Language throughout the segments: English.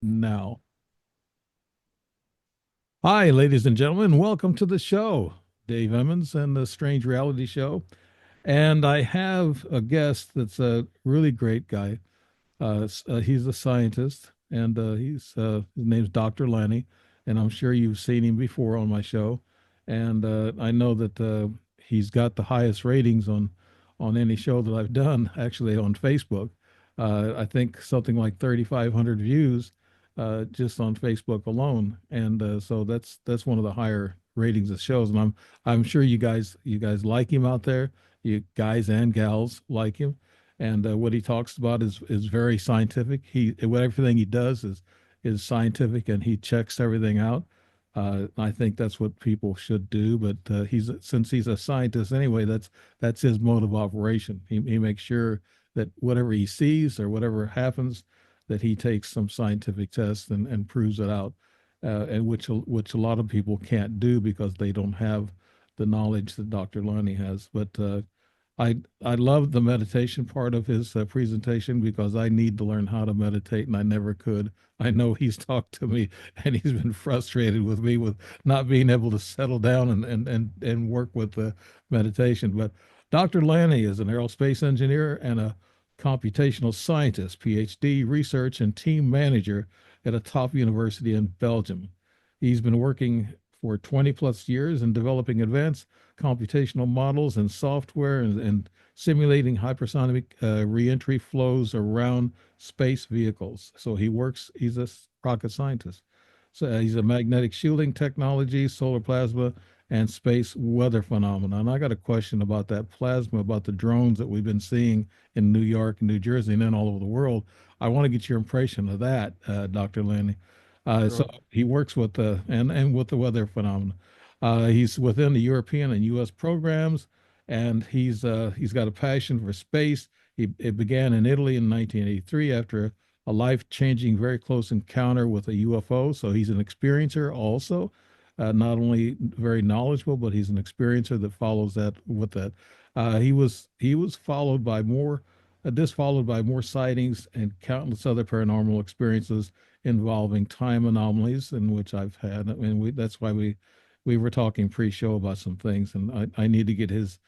Now. Hi, ladies and gentlemen. Welcome to the show. Dave Emmons and the Strange Reality Show. And I have a guest that's a really great guy. He's a scientist, and his name's Dr. Lani, and I'm sure you've seen him before on my show. And I know that he's got the highest ratings on any show that I've done, actually on Facebook. I think something like 3,500 views just on Facebook alone, and so that's one of the higher ratings of shows. And I'm sure you guys like him out there. You guys and gals like him, and what he talks about is very scientific. Everything he does is scientific, and he checks everything out. I think that's what people should do. But since he's a scientist anyway, that's his mode of operation. He makes sure that whatever he sees or whatever happens, that he takes some scientific test and proves it out, and which a lot of people can't do because they don't have the knowledge that Dr. Lani has. But I love the meditation part of his presentation because I need to learn how to meditate and I never could. I know he's talked to me and he's been frustrated with me with not being able to settle down and work with the meditation. But Dr. Lani is an aerospace engineer and a computational scientist, Ph.D., research and team manager at a top university in Belgium. He's been working for 20 plus years in developing advanced computational models and software and simulating hypersonic reentry flows around space vehicles. So he's a rocket scientist. So he's a magnetic shielding technology, solar plasma, and space weather phenomena. And I got a question about that plasma, about the drones that we've been seeing in New York and New Jersey and then all over the world. I want to get your impression of that, Dr. Lanny. So Sure. he works with and with the weather phenomena. He's within the European and U.S. programs, and he's got a passion for space. It began in Italy in 1983 after a life-changing, very close encounter with a UFO. So he's an experiencer also, not only very knowledgeable, but he's an experiencer that follows that with that. He was followed by more, this followed by more sightings and countless other paranormal experiences involving time anomalies, in which I've had. I mean, that's why we were talking pre-show about some things, and I need to get his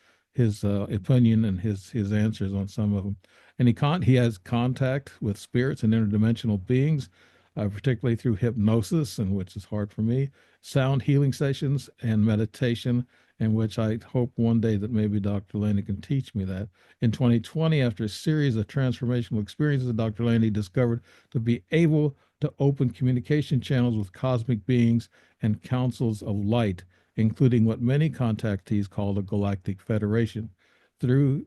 opinion and his answers on some of them. And he has contact with spirits and interdimensional beings, particularly through hypnosis, and which is hard for me, sound healing sessions, and meditation, in which I hope one day that maybe Dr. Laney can teach me that. In 2020, after a series of transformational experiences, Dr. Laney discovered to be able to open communication channels with cosmic beings and councils of light, including what many contactees call the Galactic Federation, through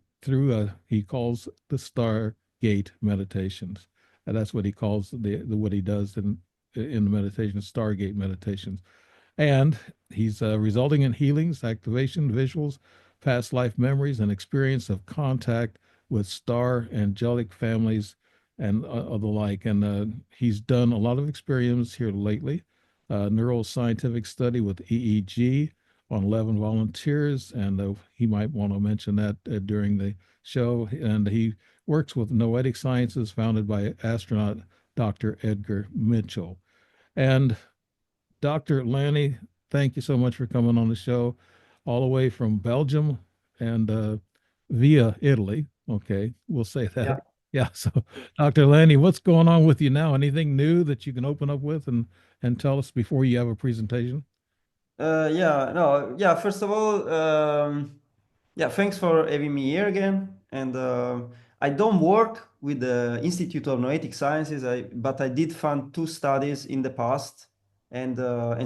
he calls the Stargate meditations. And that's what he calls the what he does in the meditation, Stargate meditations. And he's resulting in healings, activation, visuals, past life memories, and experience of contact with star angelic families and the like. And he's done a lot of experience here lately, neuroscientific study with EEG on 11 volunteers. And he might want to mention that during the show. And he works with Noetic Sciences, founded by astronaut Dr. Edgar Mitchell. And Dr. Lani, thank you so much for coming on the show, all the way from Belgium and via Italy. Okay, we'll say that. Yeah. Yeah. So, Dr. Lani, what's going on with you now? Anything new that you can open up with and tell us before you have a presentation? Yeah. No. Yeah. First of all, yeah. Thanks for having me here again. And I don't work with the Institute of Noetic Sciences, but I did fund two studies in the past, and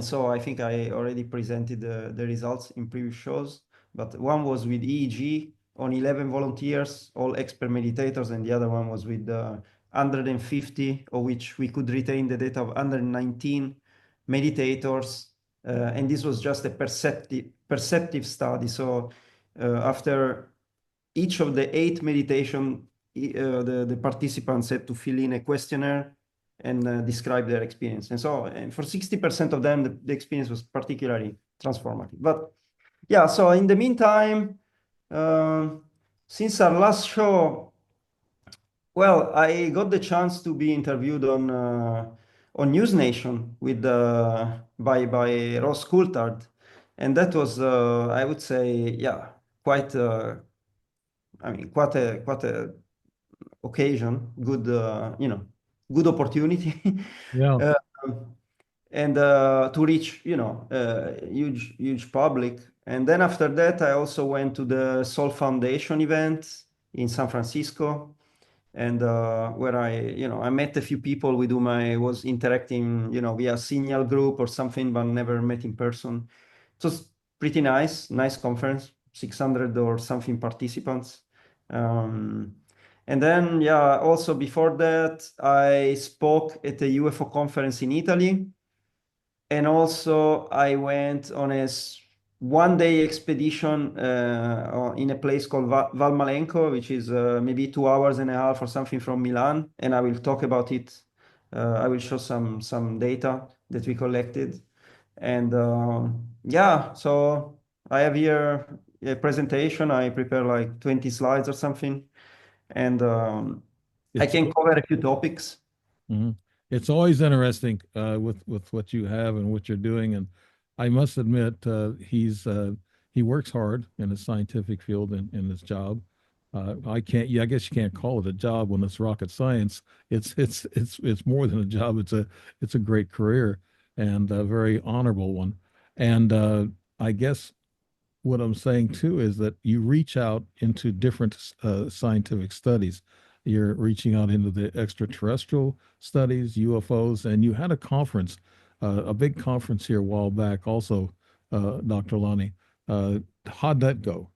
so I think I already presented the results in previous shows. But one was with EEG on 11 volunteers, all expert meditators, and the other one was with 150, of which we could retain the data of 119 meditators, and this was just a perceptive study. So after each of the 8 meditation, the participants had to fill in a questionnaire and describe their experience. And for 60% of them, the experience was particularly transformative. But yeah, so in the meantime, uh, since our last show, well, I got the chance to be interviewed on News Nation with by Ross Coulthard, and that was I would say yeah quite I mean quite a occasion, good good opportunity. Yeah. uh, and to reach huge public. And then after that I also went to the Soul Foundation event in San Francisco, and where I met a few people with whom I was interacting via Signal group or something, but never met in person. It was pretty nice conference, 600 or something participants. um, and then yeah, also before that I spoke at a UFO conference in Italy, and also I went on a one-day expedition in a place called Valmalenco, which is maybe 2 hours and a half or something from Milan, and I will talk about it. I will show some data that we collected, and yeah, so I have here a presentation. I prepare like 20 slides or something, and I It's can cover a few topics. mhm. It's always interesting with what you have and what you're doing, and I must admit he works hard in his scientific field and in his job. I can't, yeah, I guess you can't call it a job when it's rocket science. It's more than a job. It's a great career and a very honorable one. And I guess what I'm saying too is that you reach out into different scientific studies. You're reaching out into the extraterrestrial studies, UFOs, and you had a conference, a big conference here a while back, also, Dr. Lani. Uh, how'd that go?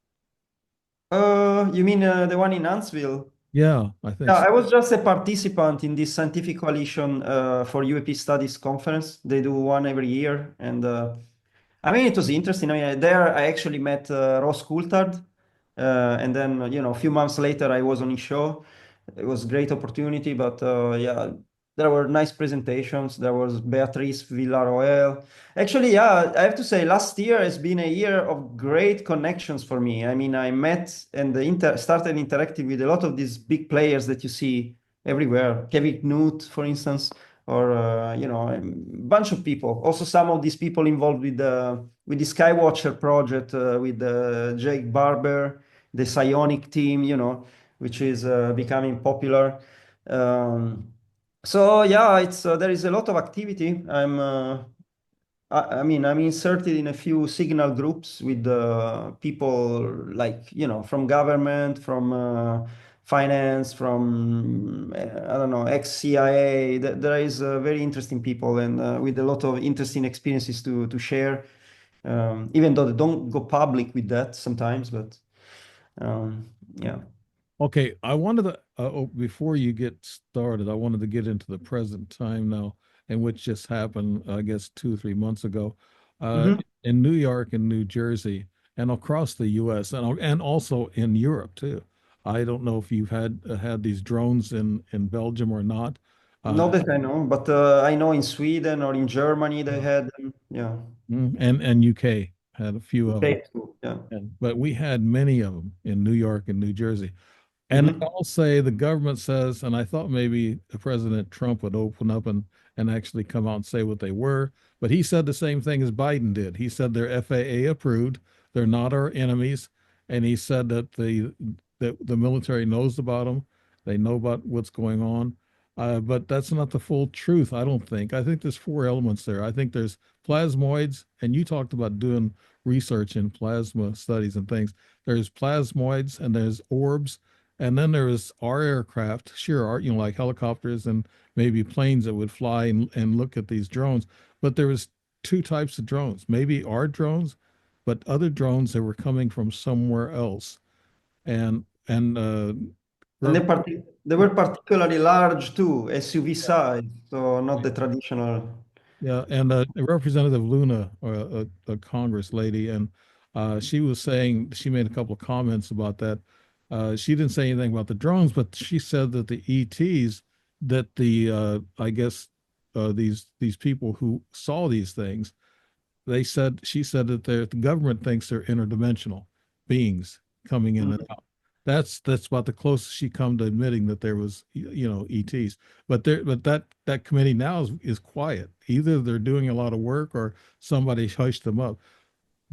You mean the one in Huntsville? Yeah, I think Yeah, so. I was just a participant in this scientific coalition for UAP Studies conference. They do one every year, and I mean it was interesting. I mean, there I actually met Ross Coulthard, and then a few months later I was on his show. It was a great opportunity, but yeah, there were nice presentations. There was Beatrice Villarroel. Actually, yeah, I have to say, last year has been a year of great connections for me. I mean, I met and started interacting with a lot of these big players that you see everywhere. Kevin Knut, for instance, or a bunch of people. Also, some of these people involved with the Skywatcher project with Jake Barber, the Psionic team, which is becoming popular. Um, so yeah, it's there is a lot of activity. I mean, I'm inserted in a few signal groups with people like from government, from finance, from I don't know, ex-CIA. There is very interesting people and with a lot of interesting experiences to share. Even though they don't go public with that sometimes, but yeah. Okay, I wanted to, before you get started, I wanted to get into the present time now, and which just happened, I guess, 2 or 3 months ago, uh, Mhm. in New York and New Jersey, and across the U.S. and also in Europe too. I don't know if you've had these drones in Belgium or not. Not Uh, that I know, but I know in Sweden or in Germany they yeah. had them. Yeah. And UK had a few of them, UK too. Yeah. but we had many of them in New York and New Jersey. And they Hmm. all say the government says, and I thought maybe President Trump would open up and actually come out and say what they were, but he said the same thing as Biden did. He said they're FAA approved, they're not our enemies, and he said that the military knows about them, they know about what's going on. But that's not the full truth, I don't think. I think there's four elements there. I think there's plasmoids, and you talked about doing research in plasma studies and things. There's plasmoids and there's orbs, and then there was our aircraft, sure, our, like helicopters and maybe planes that would fly and look at these drones. But there was two types of drones, maybe our drones, but other drones that were coming from somewhere else. And And Reverend, they were particularly large too, SUV size, so not the traditional. yeah, and Representative Luna, a Congress lady, and she was saying she made a couple of comments about that. She didn't say anything about the drones, but she said that the ETs, that the I guess these people who saw these things, she said that the government thinks they're interdimensional beings coming in and Mhm. out. That's about the closest she come to admitting that there was, ETs. But that committee now is quiet. Either they're doing a lot of work or somebody hushed them up.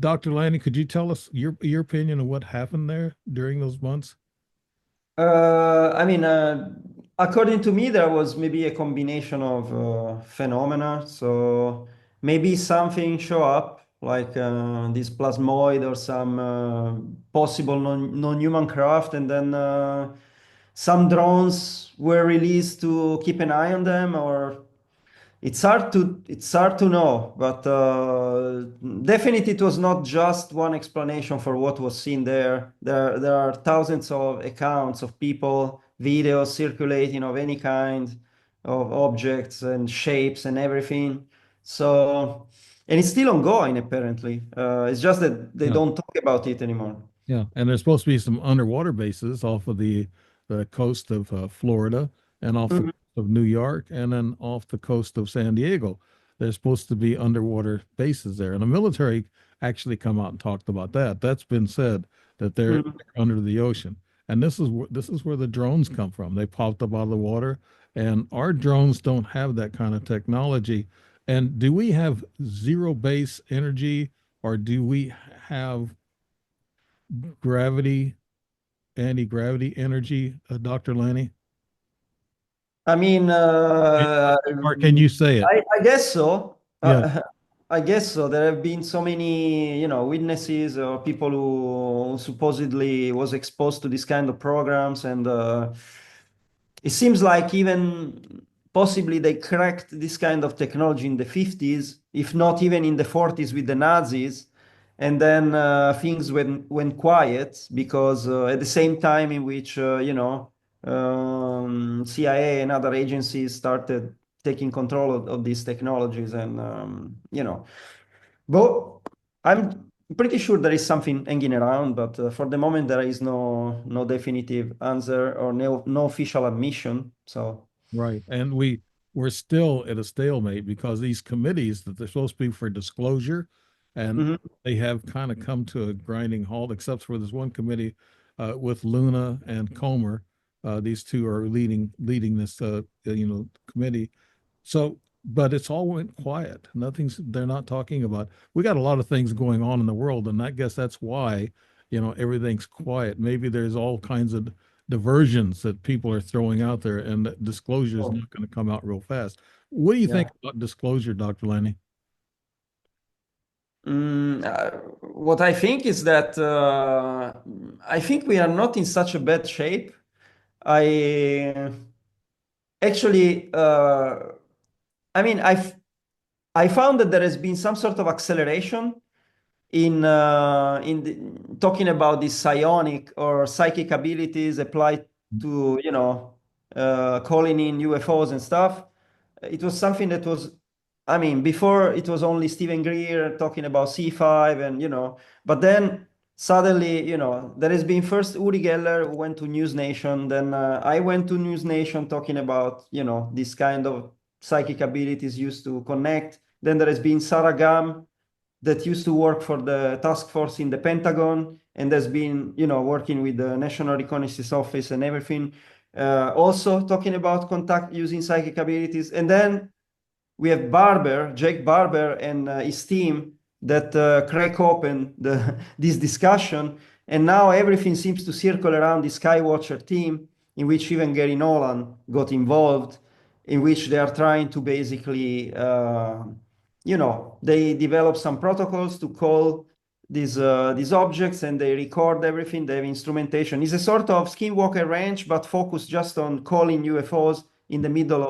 Dr. Lanning, could you tell us your opinion of what happened there during those months? I mean, according to me, there was maybe a combination of phenomena. So maybe something show up like this plasmoid or some possible non-human craft, and then some drones were released to keep an eye on them, or it's hard to know, but definitely it was not just one explanation for what was seen there. There are thousands of accounts of people, videos circulating of any kind of objects and shapes and everything. So, and it's still ongoing apparently. It's just that they Yeah. don't talk about it anymore. Yeah, and there's supposed to be some underwater bases off of the coast of Florida and off the Mhm. coast of New York and then off the coast of San Diego. There's supposed to be underwater bases there, and the military actually come out and talked about that. That's been said that Mhm. they're under the ocean, and this is where the drones come from. They popped up out of the water, and our drones don't have that kind of technology. And do we have zero base energy, or do we have gravity, anti-gravity energy, Dr. Lanny? I mean, Or can you say it? I guess so. Yeah, I guess so. There have been so many, witnesses or people who supposedly was exposed to this kind of programs, and it seems like even possibly they cracked this kind of technology in the 50s, if not even in the 40s with the Nazis. And then things went quiet because at the same time in which, CIA and other agencies started taking control of these technologies. And, but I'm pretty sure there is something hanging around, but for the moment there is no definitive answer or no official admission. So, right. And we're still at a stalemate because these committees that they're supposed to be for disclosure, and mhm. they have kind of come to a grinding halt, except for this one committee with Luna and Comer. These two are leading this committee. So, but it's all went quiet. They're not talking about. We got a lot of things going on in the world, and I guess that's why, everything's quiet. Maybe there's all kinds of diversions that people are throwing out there, and that disclosure is Oh, not going to come out real fast. What do you yeah. think about disclosure, Dr. Lanny? What I think is that I think we are not in such a bad shape. I actually, I mean, I found that there has been some sort of acceleration talking about these psionic or psychic abilities applied to calling in UFOs and stuff. It was something that was, I mean, before it was only Stephen Greer talking about C5 and but then suddenly there has been first Uri Geller who went to News Nation, then I went to News Nation talking about this kind of psychic abilities used to connect. Then there has been Sarah Gam that used to work for the task force in the Pentagon and has been, working with the National Reconnaissance Office and everything. Also talking about contact using psychic abilities. And then we have Jake Barber, and his team that crack open this discussion. And now everything seems to circle around the Skywatcher team, in which even Gary Nolan got involved, in which they are trying to basically, they develop some protocols to call these objects, and they record everything. They have instrumentation. It's a sort of Skinwalker Ranch, but focused just on calling UFOs in the middle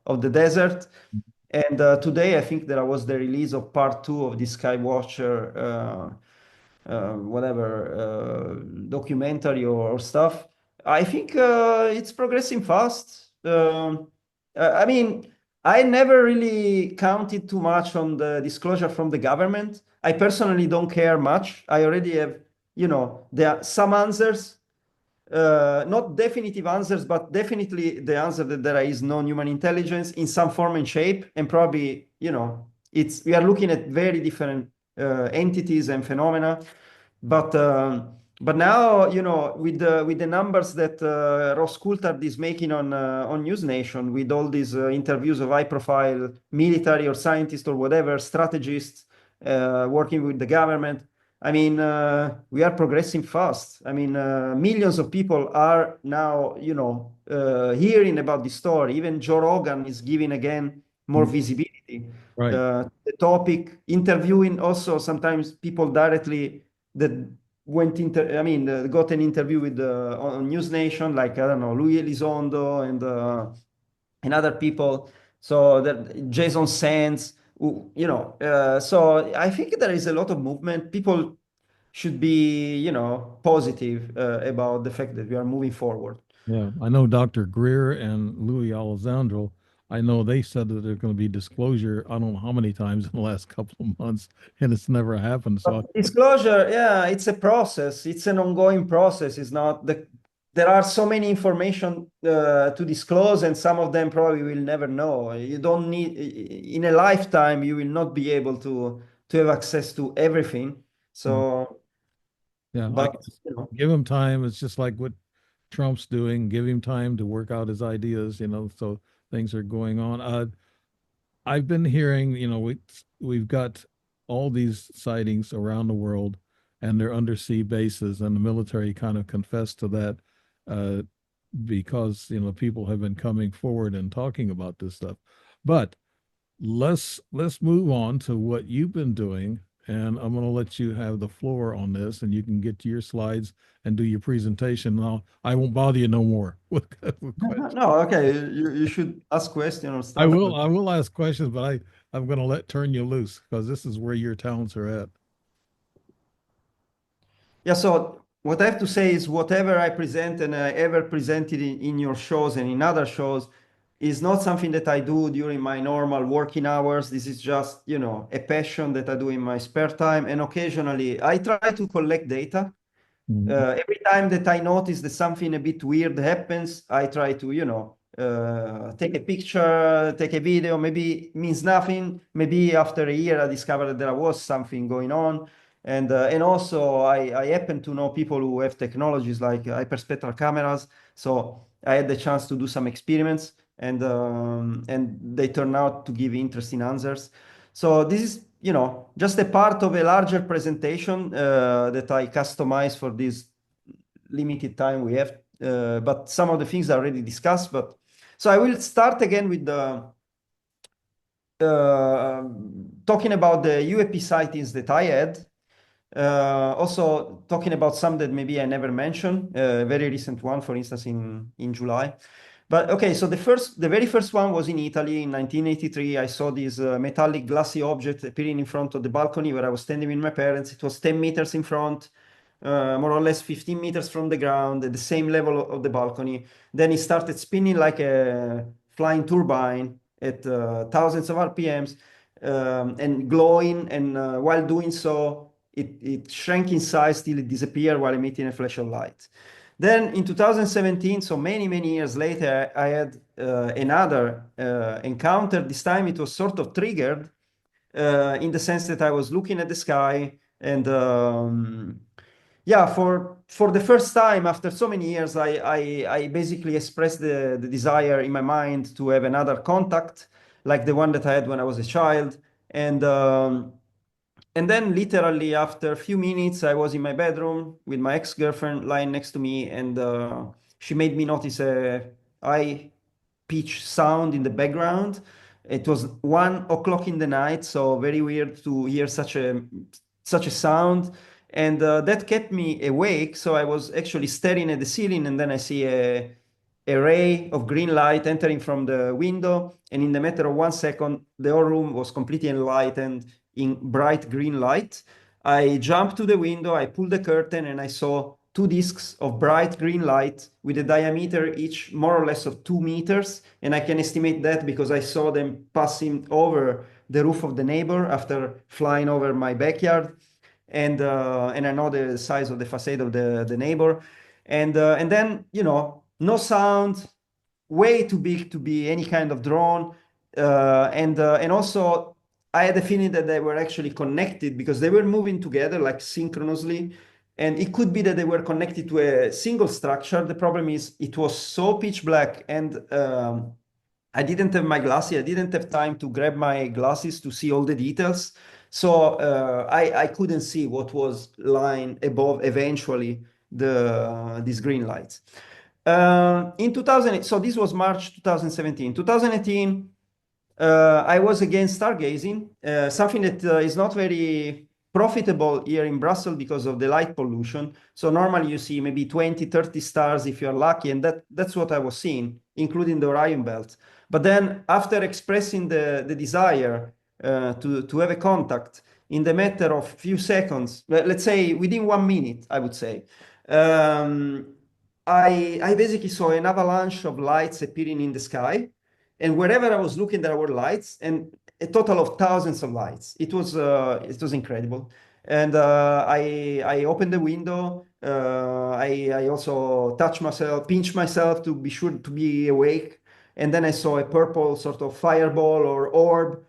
of the desert. And today, I think there was the release of part two of the Skywatcher, whatever, documentary or stuff. I think it's progressing fast. I mean, I never really counted too much on the disclosure from the government. I personally don't care much. I already have, there are some answers, not definitive answers, but definitely the answer that there is non-human intelligence in some form and shape, and probably we are looking at very different entities and phenomena. But But now, with the numbers that Ross Coulthard is making on News Nation, with all these interviews of high-profile military or scientists or whatever strategists working with the government, I mean, we are progressing fast. I mean, millions of people are now, hearing about this story. Even Joe Rogan is giving again more Mm. visibility. Right. The topic, interviewing also sometimes people directly that got an interview with on News Nation, like I don't know, Louis Elizondo and other people. So that Jason Sands, so I think there is a lot of movement. People should be, positive about the fact that we are moving forward. Yeah, I know Dr. Greer and Louis Alessandro. I know they said that there's going to be disclosure. I don't know how many times in the last couple of months, and it's never happened. So, But disclosure, yeah, it's a process. It's an ongoing process. It's not there are so many information to disclose, and some of them probably will never know. You don't need in a lifetime. You will not be able to have access to everything. mm, So, yeah, I but guess give him time. It's just like what Trump's doing. Give him time to work out his ideas. So things are going on. I've been hearing, we've got all these sightings around the world, and they're undersea bases, and the military kind of confessed to that uh, because people have been coming forward and talking about this stuff. But let's move on to what you've been doing, and I'm going to let you have the floor on this, and you can get to your slides and do your presentation. Now I won't bother you no more with questions. no, okay. You should ask questions or I stuff, will. but I will ask questions, but I'm going to let turn you loose because this is where your talents are at. yeah, so what I have to say is whatever I present and I ever presented in your shows and in other shows is not something that I do during my normal working hours. This is just, a passion that I do in my spare time. And occasionally I try to collect data. Mhm. Every time that I notice that something a bit weird happens, I try to, take a picture, take a video. Maybe it means nothing. Maybe after a year, I discovered that there was something going on. And also, I happen to know people who have technologies like hyperspectral cameras. So I had the chance to do some experiments, and they turn out to give interesting answers. So this is, just a part of a larger presentation that I customize for this limited time we have. But some of the things are already discussed. But so I will start again with the talking about the UAP sightings that I had. Also talking about some that maybe I never mentioned. A very recent one, for instance, in July. But okay, so the very first one was in Italy in 1983. I saw this metallic glassy object appearing in front of the balcony where I was standing with my parents. It was 10 meters in front, more or less 15 meters from the ground, at the same level of the balcony. Then it started spinning like a flying turbine at thousands of RPMs, and glowing. And while doing so, it shrank in size till it disappeared while emitting a flash of light. Then in 2017, so many, many years later, I had another encounter. This time it was sort of triggered in the sense that I was looking at the sky and yeah, for the first time after so many years, I basically expressed the desire in my mind to have another contact like the one that I had when I was a child. And and then literally after a few minutes, I was in my bedroom with my ex-girlfriend lying next to me, and she made me notice a high pitch sound in the background. It was 1 o'clock in the night, so very weird to hear such a sound. And that kept me awake. So I was actually staring at the ceiling, and then I see a ray of green light entering from the window. And in the matter of 1 second, the whole room was completely enlightened in bright green light. I jumped to the window, I pulled the curtain, and I saw two discs of bright green light with a diameter each more or less of 2 meters. And I can estimate that because I saw them passing over the roof of the neighbor after flying over my backyard. And I know the size of the facade of the neighbor. And then, no sound, way too big to be any kind of drone. And also, I had a feeling that they were actually connected because they were moving together like synchronously. And it could be that they were connected to a single structure. The problem is it was so pitch black, and I didn't have my glasses. I didn't have time to grab my glasses to see all the details. So I couldn't see what was lying above eventually these green lights. In 2000, so this was March 2017. 2018, I was again stargazing, something that is not very profitable here in Brussels because of the light pollution. So normally you see maybe 20, 30 stars if you're lucky, and that's what I was seeing, including the Orion belt. But then after expressing the desire to have a contact in the matter of few seconds, let's say within 1 minute, I would say, um, I basically saw an avalanche of lights appearing in the sky. And wherever I was looking, there were lights, and a total of thousands of lights. It was incredible. And I opened the window. I also touched myself, pinched myself to be sure to be awake. And then I saw a purple sort of fireball or orb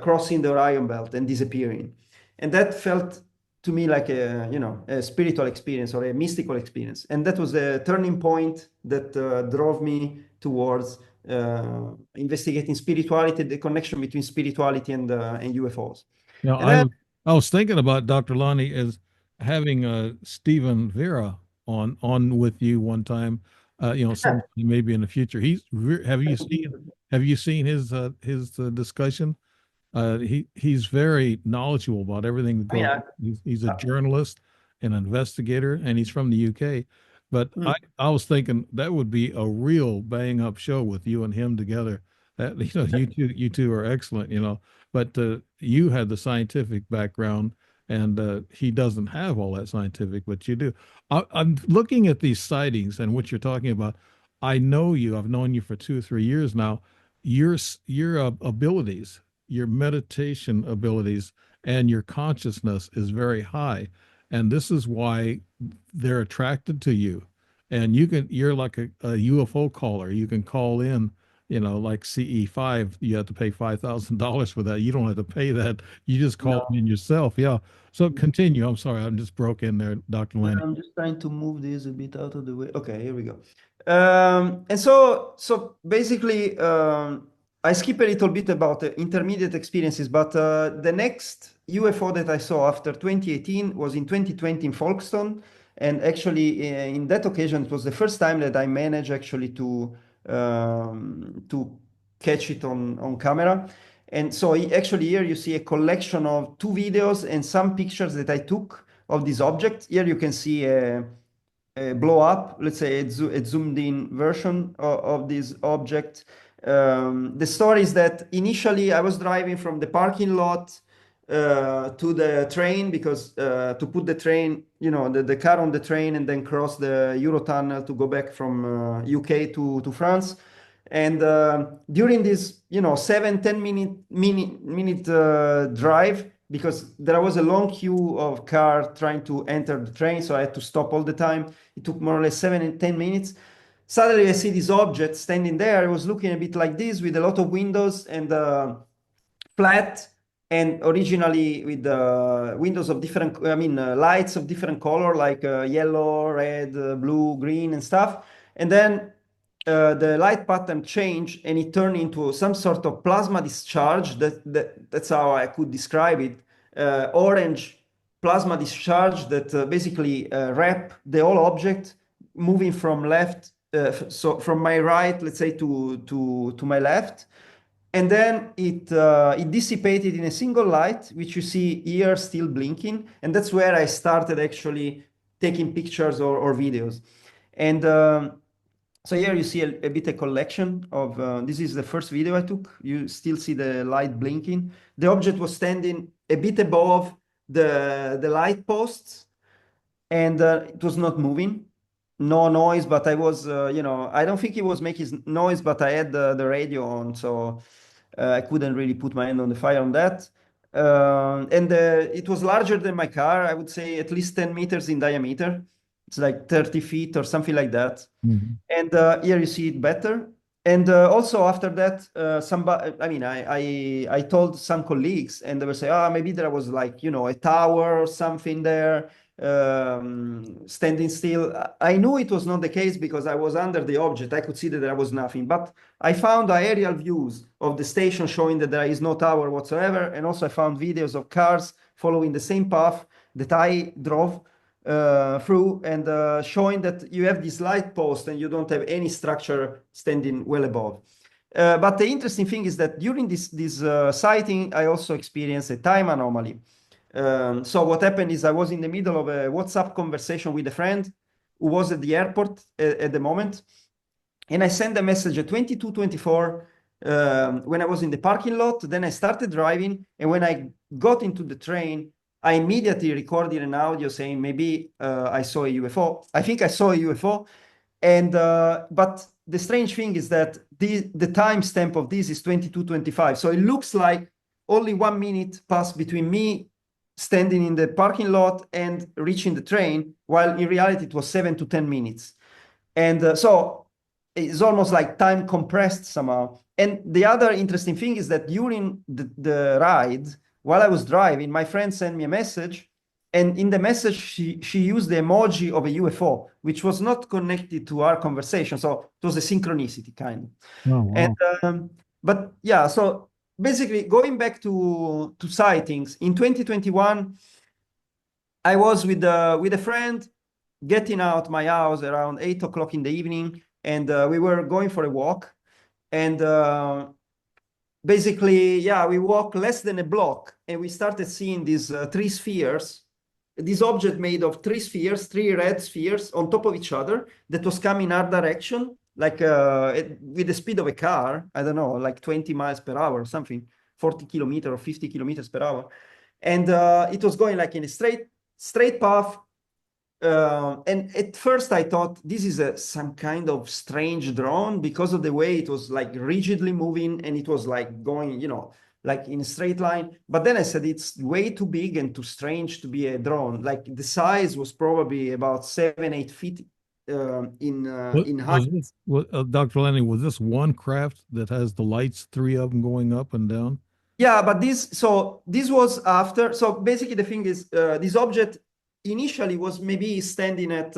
crossing the Orion belt and disappearing. And that felt to me like a spiritual experience or a mystical experience. And that was the turning point that drove me towards investigating spirituality, the connection between spirituality and UFOs. Now, And then I was thinking about Dr. Lani as having Stephen Vera on with you one time, sometime maybe in the future. Have you seen his discussion? He's very knowledgeable about everything that I mean, goes. He's a journalist, an investigator, and he's from the UK. But hmm, I was thinking that would be a real bang up show with you and him together. That you two are excellent. But you had the scientific background, and he doesn't have all that scientific, but you do. I'm looking at these sightings and what you're talking about. I know you. I've known you for 2 or 3 years now. Your abilities, your meditation abilities, and your consciousness is very high, and this is why they're attracted to you. And you're like a UFO caller. You can call in, like CE5. You have to pay $5,000 for that. You don't have to pay that. You just call no. in yourself. Yeah. So continue. I'm sorry, I'm just broke in there, Dr. Yeah, Lanny. I'm just trying to move this a bit out of the way. Okay, here we go. And so basically, I skip a little bit about the intermediate experiences, but the next UFO that I saw after 2018 was in 2020 in Folkestone. And actually, in that occasion, it was the first time that I managed actually to catch it on camera. And so actually here you see a collection of 2 videos and some pictures that I took of this object. Here you can see a blow up, let's say a zoomed in version of this object. The story is that initially I was driving from the parking lot to the train because to put the train, the car on the train and then cross the Eurotunnel to go back from UK to France. And during this, 7, 10 minute drive, because there was a long queue of car trying to enter the train, so I had to stop all the time. It took more or less 7 and 10 minutes. Suddenly, I see this object standing there. It was looking a bit like this, with a lot of windows and flat, and originally with windows of different, I mean, lights of different color, like yellow, red, blue, green, and stuff. And then the light pattern changed and it turned into some sort of plasma discharge. That's how I could describe it. Orange plasma discharge that basically wrap the whole object, moving from left, so from my right, let's say, to my left. And then it dissipated in a single light, which you see here still blinking. And that's where I started actually taking pictures or videos. And so here you see a bit a collection of, this is the first video I took. You still see the light blinking. The object was standing a bit above the light posts, and it was not moving. No noise, but I was, I don't think it was making noise, but I had the radio on, so I couldn't really put my hand on the fire on that. And it was larger than my car, I would say at least 10 meters in diameter. It's like 30 feet or something like that. Mhm. And here you see it better. And also after that, I mean, I told some colleagues, and they were saying, maybe there was like, a tower or something there. standing still. I knew it was not the case because I was under the object. I could see that there was nothing, but I found aerial views of the station showing that there is no tower whatsoever. And also I found videos of cars following the same path that I drove through, and showing that you have this light post and you don't have any structure standing well above. But the interesting thing is that during this sighting, I also experienced a time anomaly. So what happened is I was in the middle of a WhatsApp conversation with a friend who was at the airport at the moment, and I sent a message at 22:24 when I was in the parking lot. Then I started driving, and when I got into the train, I immediately recorded an audio saying maybe I saw a UFO. I think I saw a UFO, and but the strange thing is that the timestamp of this is 22:25, so it looks like only 1 minute passed between me standing in the parking lot and reaching the train, while in reality it was 7 to 10 minutes. And so it's almost like time compressed somehow. And the other interesting thing is that during the ride, while I was driving, my friend sent me a message. And in the message, she used the emoji of a UFO, which was not connected to our conversation. So it was a synchronicity kind of. Oh, And wow. but yeah, so basically going back to sightings in 2021, I was with a friend getting out my house around 8 o'clock in the evening, and we were going for a walk. And basically, yeah, we walked less than a block, and we started seeing these three spheres, this object made of three spheres, three red spheres on top of each other that was coming our direction, like with the speed of a car. I don't know, like 20 miles per hour or something, 40 kilometers or 50 kilometers per hour. And it was going like in a straight path. And at first I thought this is some kind of strange drone because of the way it was like rigidly moving, and it was like going, like in a straight line. But then I said it's way too big and too strange to be a drone. Like the size was probably about 7, 8 feet What in height. was this? What, Dr. Lenny, was this one craft that has the lights, three of them going up and down? Yeah, but this was after. So basically the thing is, this object initially was maybe standing at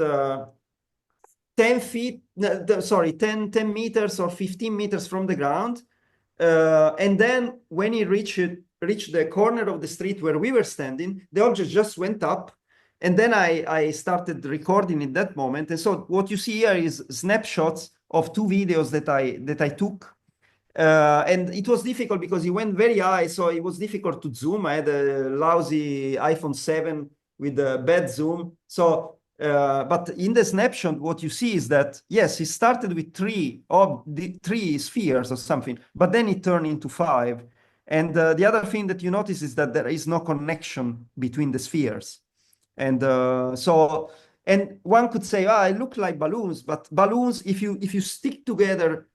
10 feet, sorry, 10 meters or 15 meters from the ground. And then when he reached the corner of the street where we were standing, the object just went up. And then I started recording in that moment. And so what you see here is snapshots of two videos that I took. And it was difficult because he went very high, so it was difficult to zoom. I had a lousy iPhone 7 with a bad zoom. So, but in the snapshot, what you see is that, yes, he started with three spheres or something, but then it turned into five. And the other thing that you notice is that there is no connection between the spheres. And and one could say, I look like balloons, but balloons, if you stick together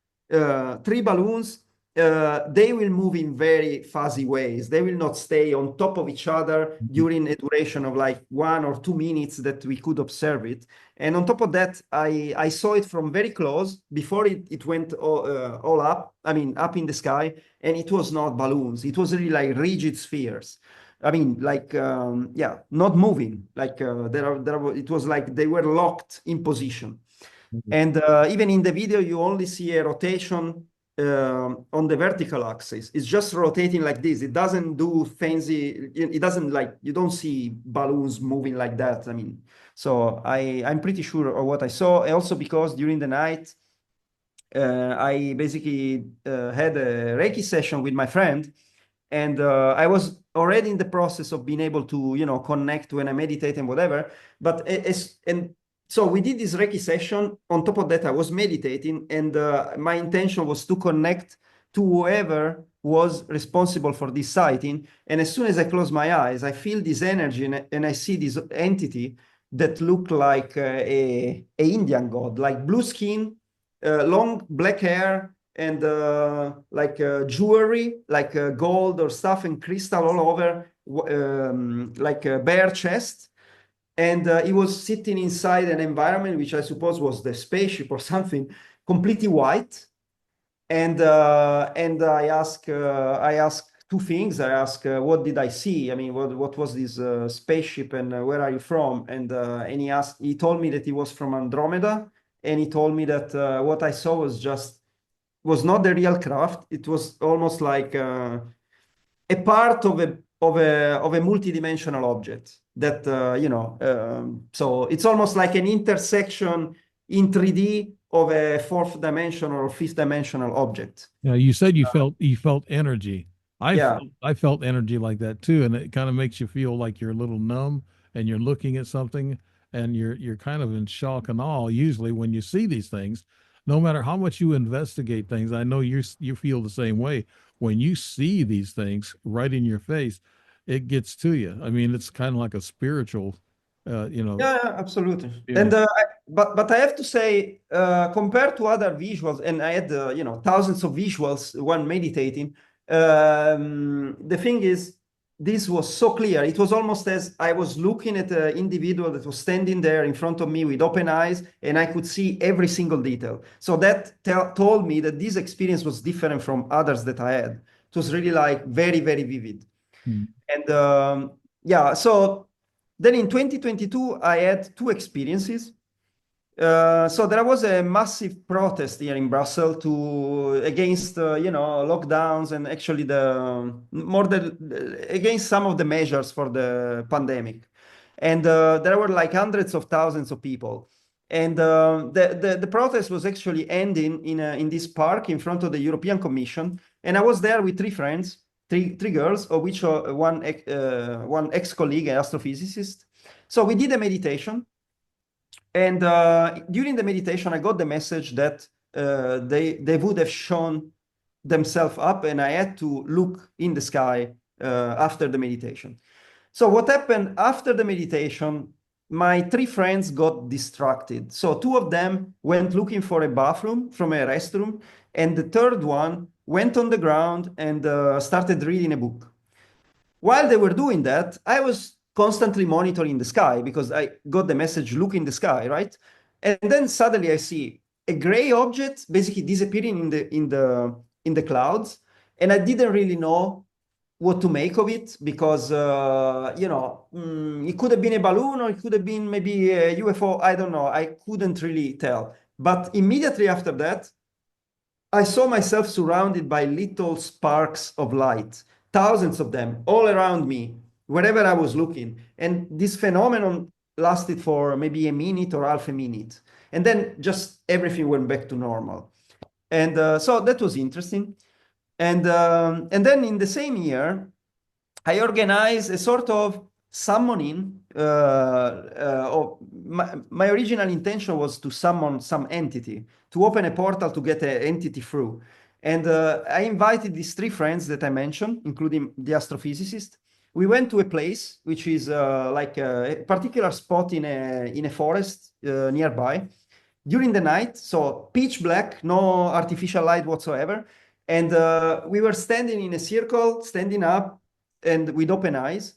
three balloons, they will move in very fuzzy ways. They will not stay on top of each other during a duration of like 1 or 2 minutes that we could observe it. And on top of that, I saw it from very close before it went all up, I mean, up in the sky, and it was not balloons. It was really like rigid spheres. I mean, like, yeah, not moving. Like it was like they were locked in position. And even in the video, you only see a rotation on the vertical axis. It's just rotating like this. It doesn't do fancy. It doesn't like, you don't see balloons moving like that. I mean, so I'm pretty sure of what I saw. Also because during the night, I basically had a Reiki session with my friend, and I was already in the process of being able to, connect when I meditate and whatever. But and so we did this Reiki session. On top of that, I was meditating, and my intention was to connect to whoever was responsible for this sighting. And as soon as I close my eyes, I feel this energy, and I see this entity that looked like a Indian god, like blue skin, long black hair, and like jewelry, like gold or stuff and crystal all over, like a bare chest. And he was sitting inside an environment which I suppose was the spaceship or something, completely white. And I asked two things. I asked, what did I see? I mean, what was this spaceship, and where are you from? And he told me that he was from Andromeda, and he told me that what I saw was not the real craft. It was almost like a part of a multidimensional object that so it's almost like an intersection in 3D of a fourth dimensional or fifth dimensional object. Yeah, you said you felt energy. Yeah. I felt energy like that too, and it kind of makes you feel like you're a little numb and you're looking at something and you're kind of in shock and awe usually when you see these things. No matter how much you investigate things, I know you feel the same way. When you see these things right in your face, it gets to you. I mean, it's kind of like a spiritual, Yeah, absolutely. And experience. but I have to say, compared to other visuals, and I had thousands of visuals when meditating. The thing is, this was so clear. It was almost as I was looking at an individual that was standing there in front of me with open eyes, and I could see every single detail. So that told me that this experience was different from others that I had. It was really like very, very vivid. Mm. And yeah, so then in 2022, I had two experiences. So there was a massive protest here in Brussels against lockdowns, and actually against some of the measures for the pandemic. And there were like hundreds of thousands of people. And the protest was actually ending in this park in front of the European Commission. And I was there with three friends, three girls, of which one ex-colleague, an astrophysicist. So we did a meditation. And during the meditation, I got the message that they would have shown themselves up, and I had to look in the sky after the meditation. So what happened after the meditation? My three friends got distracted. So two of them went looking for a bathroom from a restroom, and the third one went on the ground and started reading a book. While they were doing that, I was constantly monitoring the sky because I got the message, look in the sky, right? And then suddenly I see a gray object basically disappearing in the clouds, and I didn't really know what to make of it because it could have been a balloon, or it could have been maybe a UFO. I don't know. I couldn't really tell. But immediately after that, I saw myself surrounded by little sparks of light, thousands of them all around me, wherever I was looking. And this phenomenon lasted for maybe a minute or half a minute. And then just everything went back to normal. And so that was interesting. And then in the same year, I organized a sort of summoning. My original intention was to summon some entity, to open a portal to get an entity through. And I invited these three friends that I mentioned, including the astrophysicist. We went to a place which is like a particular spot in a forest nearby during the night, so pitch black, no artificial light whatsoever. And we were standing in a circle, standing up and with open eyes.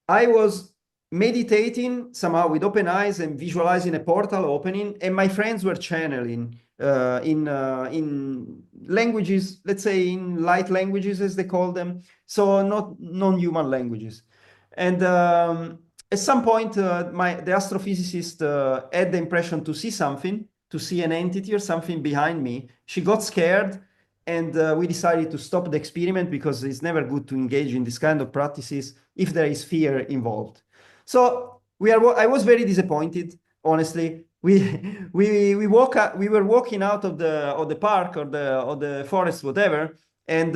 I was meditating somehow with open eyes and visualizing a portal opening, and my friends were channeling in languages, let's say in light languages as they call them, so not non-human languages. And at some point, the astrophysicist had the impression to see something, to see an entity or something behind me. She got scared, and we decided to stop the experiment because it's never good to engage in this kind of practices if there is fear involved. So I was very disappointed, honestly. We were walking out of the park or the forest, whatever. And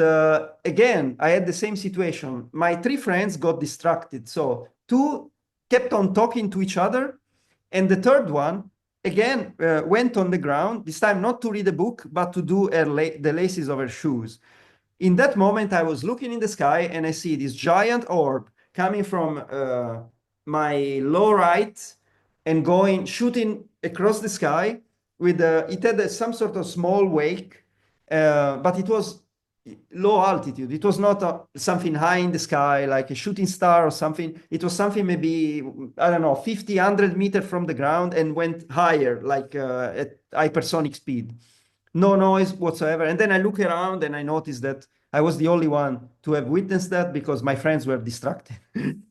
again, I had the same situation. My three friends got distracted. So two kept on talking to each other, and the third one again went on the ground, this time not to read a book, but to do the laces of her shoes. In that moment, I was looking in the sky, and I see this giant orb coming from my low right and shooting across the sky with it had some sort of small wake, but it was low altitude. It was not something high in the sky like a shooting star or something. It was something maybe, I don't know, 50, 100 meters from the ground and went higher, like at hypersonic speed. No noise whatsoever. And then I look around and I notice that I was the only one to have witnessed that because my friends were distracted.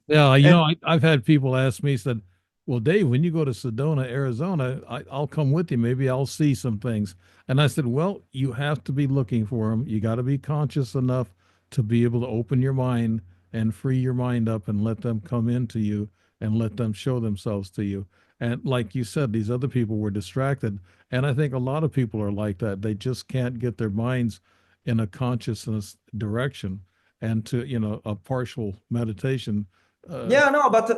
Yeah, And I've had people ask me, said, "Well, Dave, when you go to Sedona, Arizona, I'll come with you. Maybe I'll see some things." And I said, "Well, you have to be looking for them. You got to be conscious enough to be able to open your mind and free your mind up and let them come into you and let them show themselves to you." And like you said, these other people were distracted, and I think a lot of people are like that. They just can't get their minds in a consciousness direction and to, a partial meditation. yeah, no, but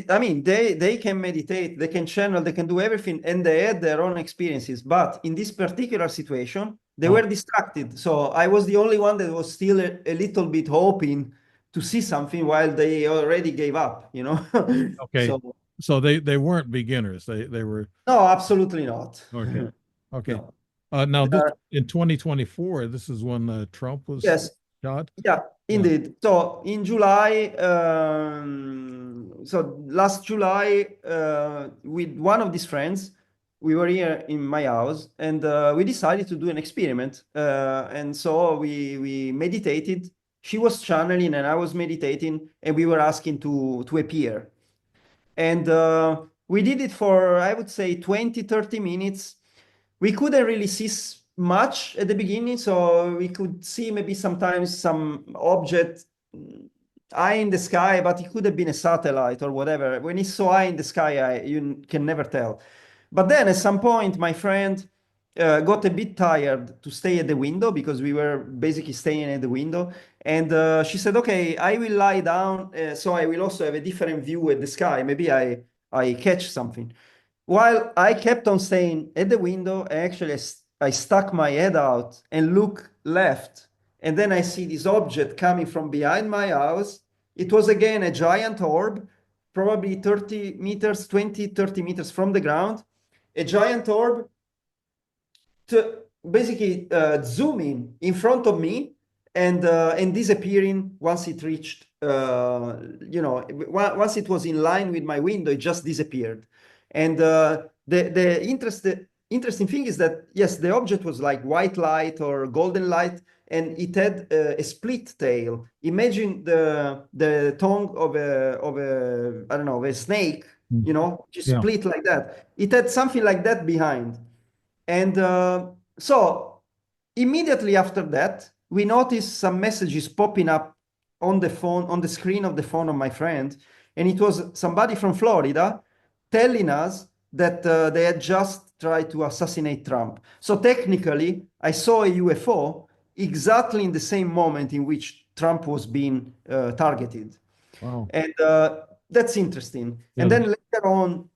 I mean, they can meditate, they can channel, they can do everything, and they had their own experiences. But in this particular situation, they were Oh, distracted. So I was the only one that was still a little bit hoping to see something while they already gave up, you know? okay. So So they weren't beginners. They were no, absolutely not. okay. Okay. No. Now this Uh, in 2024, this is when Trump was yes, shot. yeah, Yeah. indeed. So in July, so last July, with one of these friends, we were here in my house, and we decided to do an experiment. And so we meditated. She was channeling, and I was meditating, and we were asking to appear. And we did it for, I would say, 20, 30 minutes. We couldn't really see much at the beginning, so we could see maybe sometimes some object high in the sky, but it could have been a satellite or whatever. When it's so high in the sky, you can never tell. But then at some point, my friend got a bit tired to stay at the window because we were basically staying at the window. And she said, okay, I will lie down so I will also have a different view at the sky. Maybe I catch something. While I kept on staying at the window, I stuck my head out and look left. And then I see this object coming from behind my house. It was again a giant orb, probably 30 meters, 20, 30 meters from the ground. A giant orb to basically zooming in front of me and disappearing once it reached once it was in line with my window, it just disappeared. And the interesting thing is that yes, the object was like white light or golden light, and it had a split tail. Imagine the tongue of a I don't know, of a snake, Mm. just Yeah. split like that. It had something like that behind. And so immediately after that, we noticed some messages popping up on the phone, on the screen of the phone of my friend. And it was somebody from Florida telling us that they had just tried to assassinate Trump. So technically, I saw a UFO exactly in the same moment in which Trump was being targeted. Wow. And that's interesting. Yeah. And then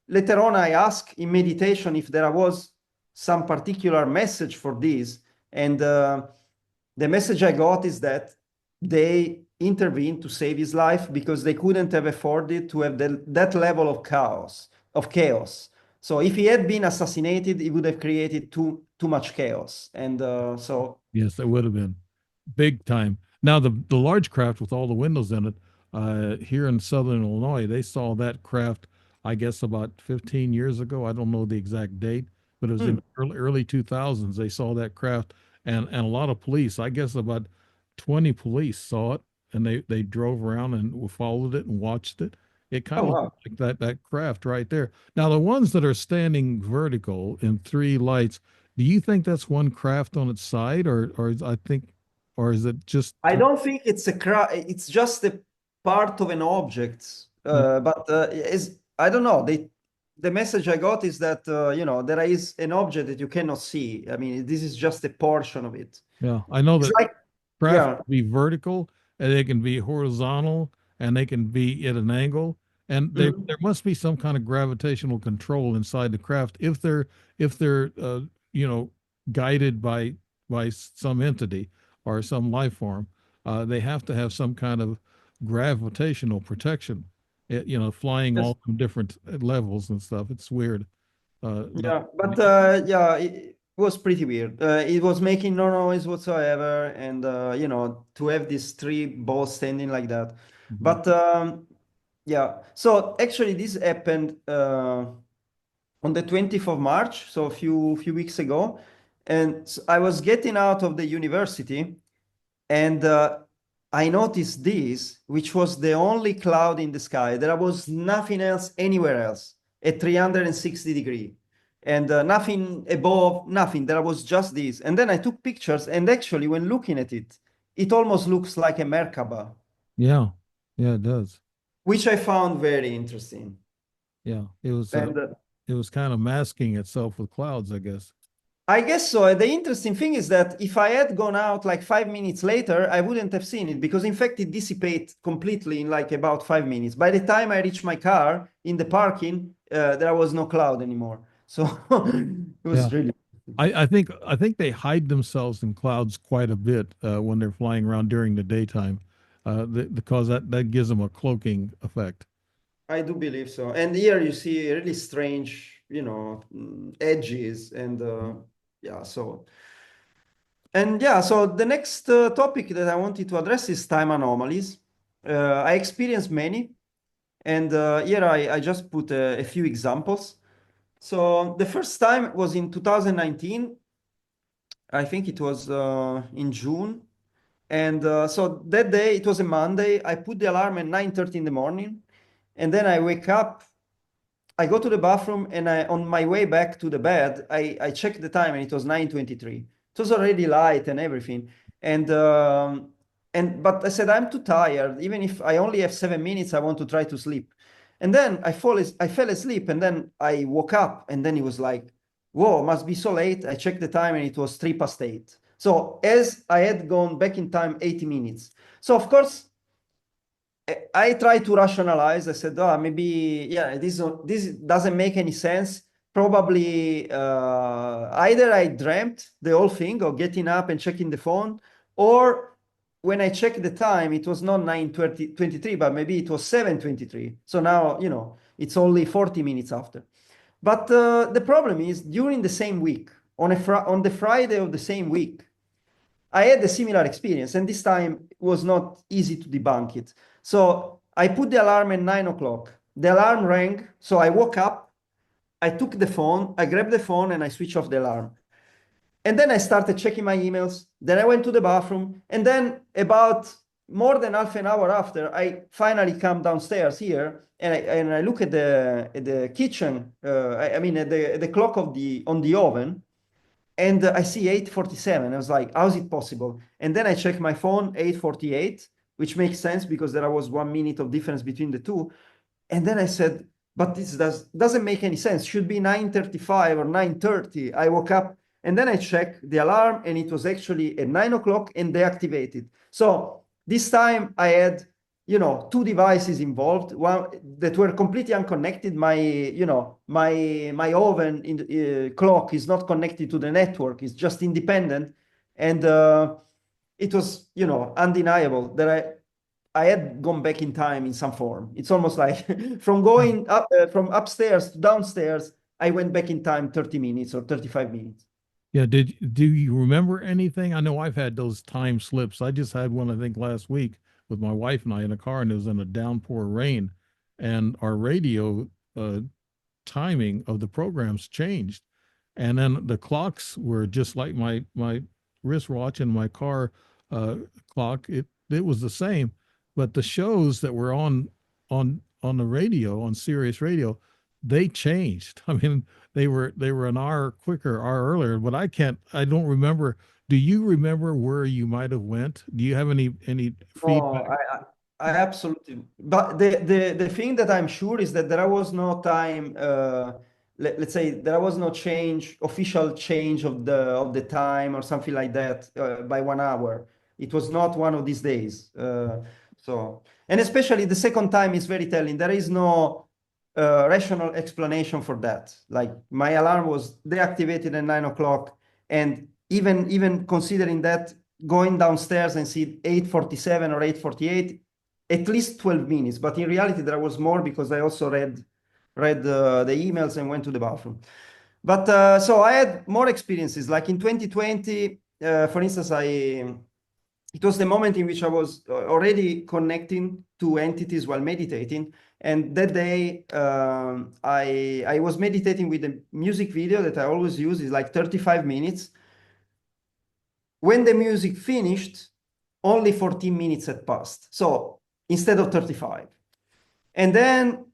later on, I asked in meditation if there was some particular message for this. And the message I got is that they intervened to save his life because they couldn't have afforded to have that level of chaos. So if he had been assassinated, it would have created too much chaos. And so Yes, that would have been big time. Now the large craft with all the windows in it, here in Southern Illinois, they saw that craft, I guess about 15 years ago. I don't know the exact date, but it was in hmm, early 2000s. They saw that craft, and a lot of police. I guess about 20 police saw it, and they drove around and followed it and watched it. It oh kind of wow. looked like that craft right there. Now the ones that are standing vertical in three lights, do you think that's one craft on its side, or is it just I don't think it's just a part of an object. yeah, But is I don't know. The message I got is that there is an object that you cannot see. I mean, this is just a portion of it. yeah. I know It's that like craft yeah. can be vertical and they can be horizontal and they can be at an angle. And there Mhm. must be some kind of gravitational control inside the craft if they're you know guided by some entity or some life form. They have to have some kind of gravitational protection. Flying Yes. all from different levels and stuff. It's weird. But Yeah, but yeah, it was pretty weird. It was making no noise whatsoever, and to have these three balls standing like that. Mhm. But yeah, so actually this happened on the 20th of March, so a few weeks ago, and I was getting out of the university, And I noticed this, which was the only cloud in the sky. There was nothing else anywhere else at 360 degree. And nothing above, nothing. There was just this. And then I took pictures, and actually, when looking at it, it almost looks like a Merkaba, Yeah. Yeah, it does. which I found very interesting. Yeah. And It was kind of masking itself with clouds, I guess. I guess so. The interesting thing is that if I had gone out like 5 minutes later, I wouldn't have seen it because, in fact, it dissipated completely in like about 5 minutes. By the time I reached my car in the parking, there was no cloud anymore. So it Yeah. was really. I think they hide themselves in clouds quite a bit when they're flying around during the daytime, because that gives them a cloaking effect. I do believe so. And here you see really strange, edges and yeah. So and yeah. So the next topic that I wanted to address is time anomalies. I experienced many. And here I just put a few examples. So the first time was in 2019. I think it was in June. And so that day, it was a Monday. I put the alarm at 9:30 in the morning. And then I wake up, I go to the bathroom, and on my way back to the bed, I checked the time, and it was 9:23. It was already light and everything. And but I said, I'm too tired. Even if I only have 7 minutes, I want to try to sleep. And then I fell asleep, and then I woke up, and then it was like, whoa, must be so late. I checked the time, and it was 3 past 8. So as I had gone back in time 80 minutes. So of course, I tried to rationalize. I said, "Oh, maybe yeah, this doesn't make any sense. Probably either I dreamt the whole thing of getting up and checking the phone, or when I checked the time, it was not 9:23, but maybe it was 7:23. So now it's only 40 minutes after. But the problem is during the same week, on the Friday of the same week, I had a similar experience, and this time it was not easy to debunk it. So I put the alarm at 9 o'clock. The alarm rang, so I woke up, I took the phone, I grabbed the phone, and I switched off the alarm. And then I started checking my emails. Then I went to the bathroom, and then about more than half an hour after, I finally come downstairs here, and I look at the kitchen. I mean at the clock of the on the oven, and I see 8:47. I was like, how is it possible? And then I check my phone, 8:48, which makes sense because there was 1 minute of difference between the two. And then I said, but this doesn't make any sense. Should be 9:35 or 9:30. I woke up, and then I checked the alarm, and it was actually at 9 o'clock and deactivated. So this time I had, two devices involved, one that were completely unconnected. My oven in the clock is not connected to the network. It's just independent. And it was, undeniable that I had gone back in time in some form. It's almost like from going up from upstairs to downstairs, I went back in time 30 minutes or 35 minutes. Yeah, do you remember anything? I know I've had those time slips. I just had one, I think, last week with my wife and I in a car, and it was in a downpour rain, and our radio timing of the programs changed, and then the clocks were just like my wristwatch and my car uh, clock. It was the same, but the shows that were on the radio, on Sirius Radio, they changed. I mean, they were an hour quicker, hour earlier. But I don't remember. Do you remember where you might have went? Do you have any No, feedback? I absolutely. But the thing that I'm sure is that there was no time. Let's say there was no official change of the time or something like that by 1 hour. It was not one of these days. And especially the second time is very telling. There is no rational explanation for that. Like my alarm was deactivated at 9 o'clock, and even considering that, going downstairs and see 8:47 or 8:48, at least 12 minutes. But in reality, there was more because I also read the emails and went to the bathroom. But so I had more experiences. Like in 2020, for instance, it was the moment in which I was already connecting to entities while meditating. And that day, I was meditating with a music video that I always use. Is like 35 minutes. When the music finished, only 14 minutes had passed. So instead of 35. And then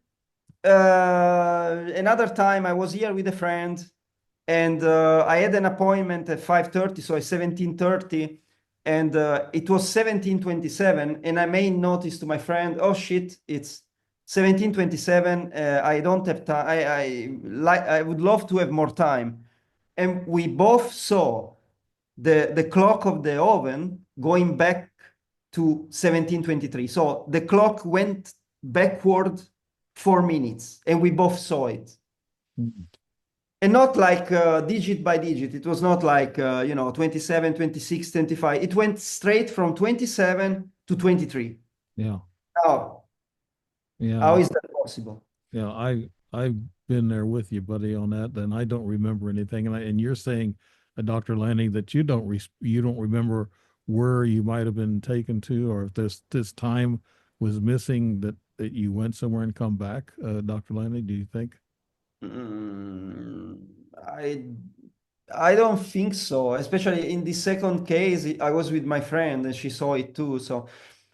another time I was here with a friend and I had an appointment at 5:30, so it's 17:30, and it was 17:27, and I made notice to my friend, oh shit, it's 17:27, I don't have time, I would love to have more time. And we both saw the clock of the oven going back to 17:23. So the clock went backward 4 minutes, and we both saw it. Mm. And not like digit by digit. It was not like, 27, 26, 25. It went straight from 27 to 23. Yeah. How? Yeah. How is that possible? Yeah. I've been there with you, buddy, on that. And I don't remember anything. And you're saying, Dr. Lanning, that you don't remember where you might have been taken to, or if this time was missing that you went somewhere and come back, Dr. Lanning, do you think? Mm, I I don't think so. Especially in the second case, I was with my friend and she saw it too. So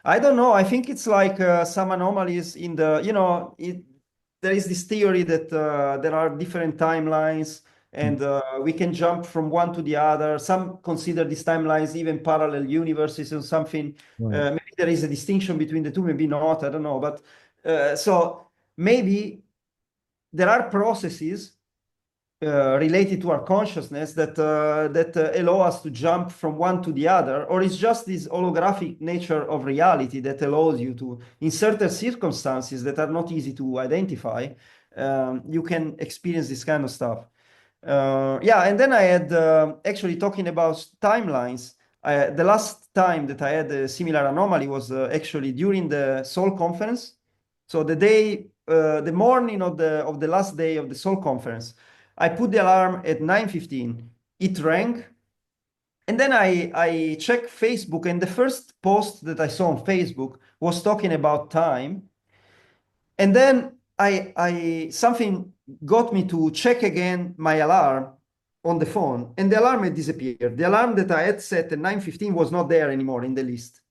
I don't know. I think it's like some anomalies in there is this theory that there are different timelines Mm. and we can jump from one to the other. Some consider these timelines even parallel universes or something. Right. Maybe there is a distinction between the two, maybe not. I don't know. But so maybe there are processes related to our consciousness that allow us to jump from one to the other, or it's just this holographic nature of reality that allows you to, in certain circumstances that are not easy to identify, you can experience this kind of stuff. Yeah, and then I had actually talking about timelines. The last time that I had a similar anomaly was actually during the Seoul conference. So the morning of the last day of the Seoul conference, I put the alarm at 9:15. It rang, and then I checked Facebook, and the first post that I saw on Facebook was talking about time. And then I something got me to check again my alarm on the phone, and the alarm had disappeared. The alarm that I had set at 9:15 was not there anymore in the list.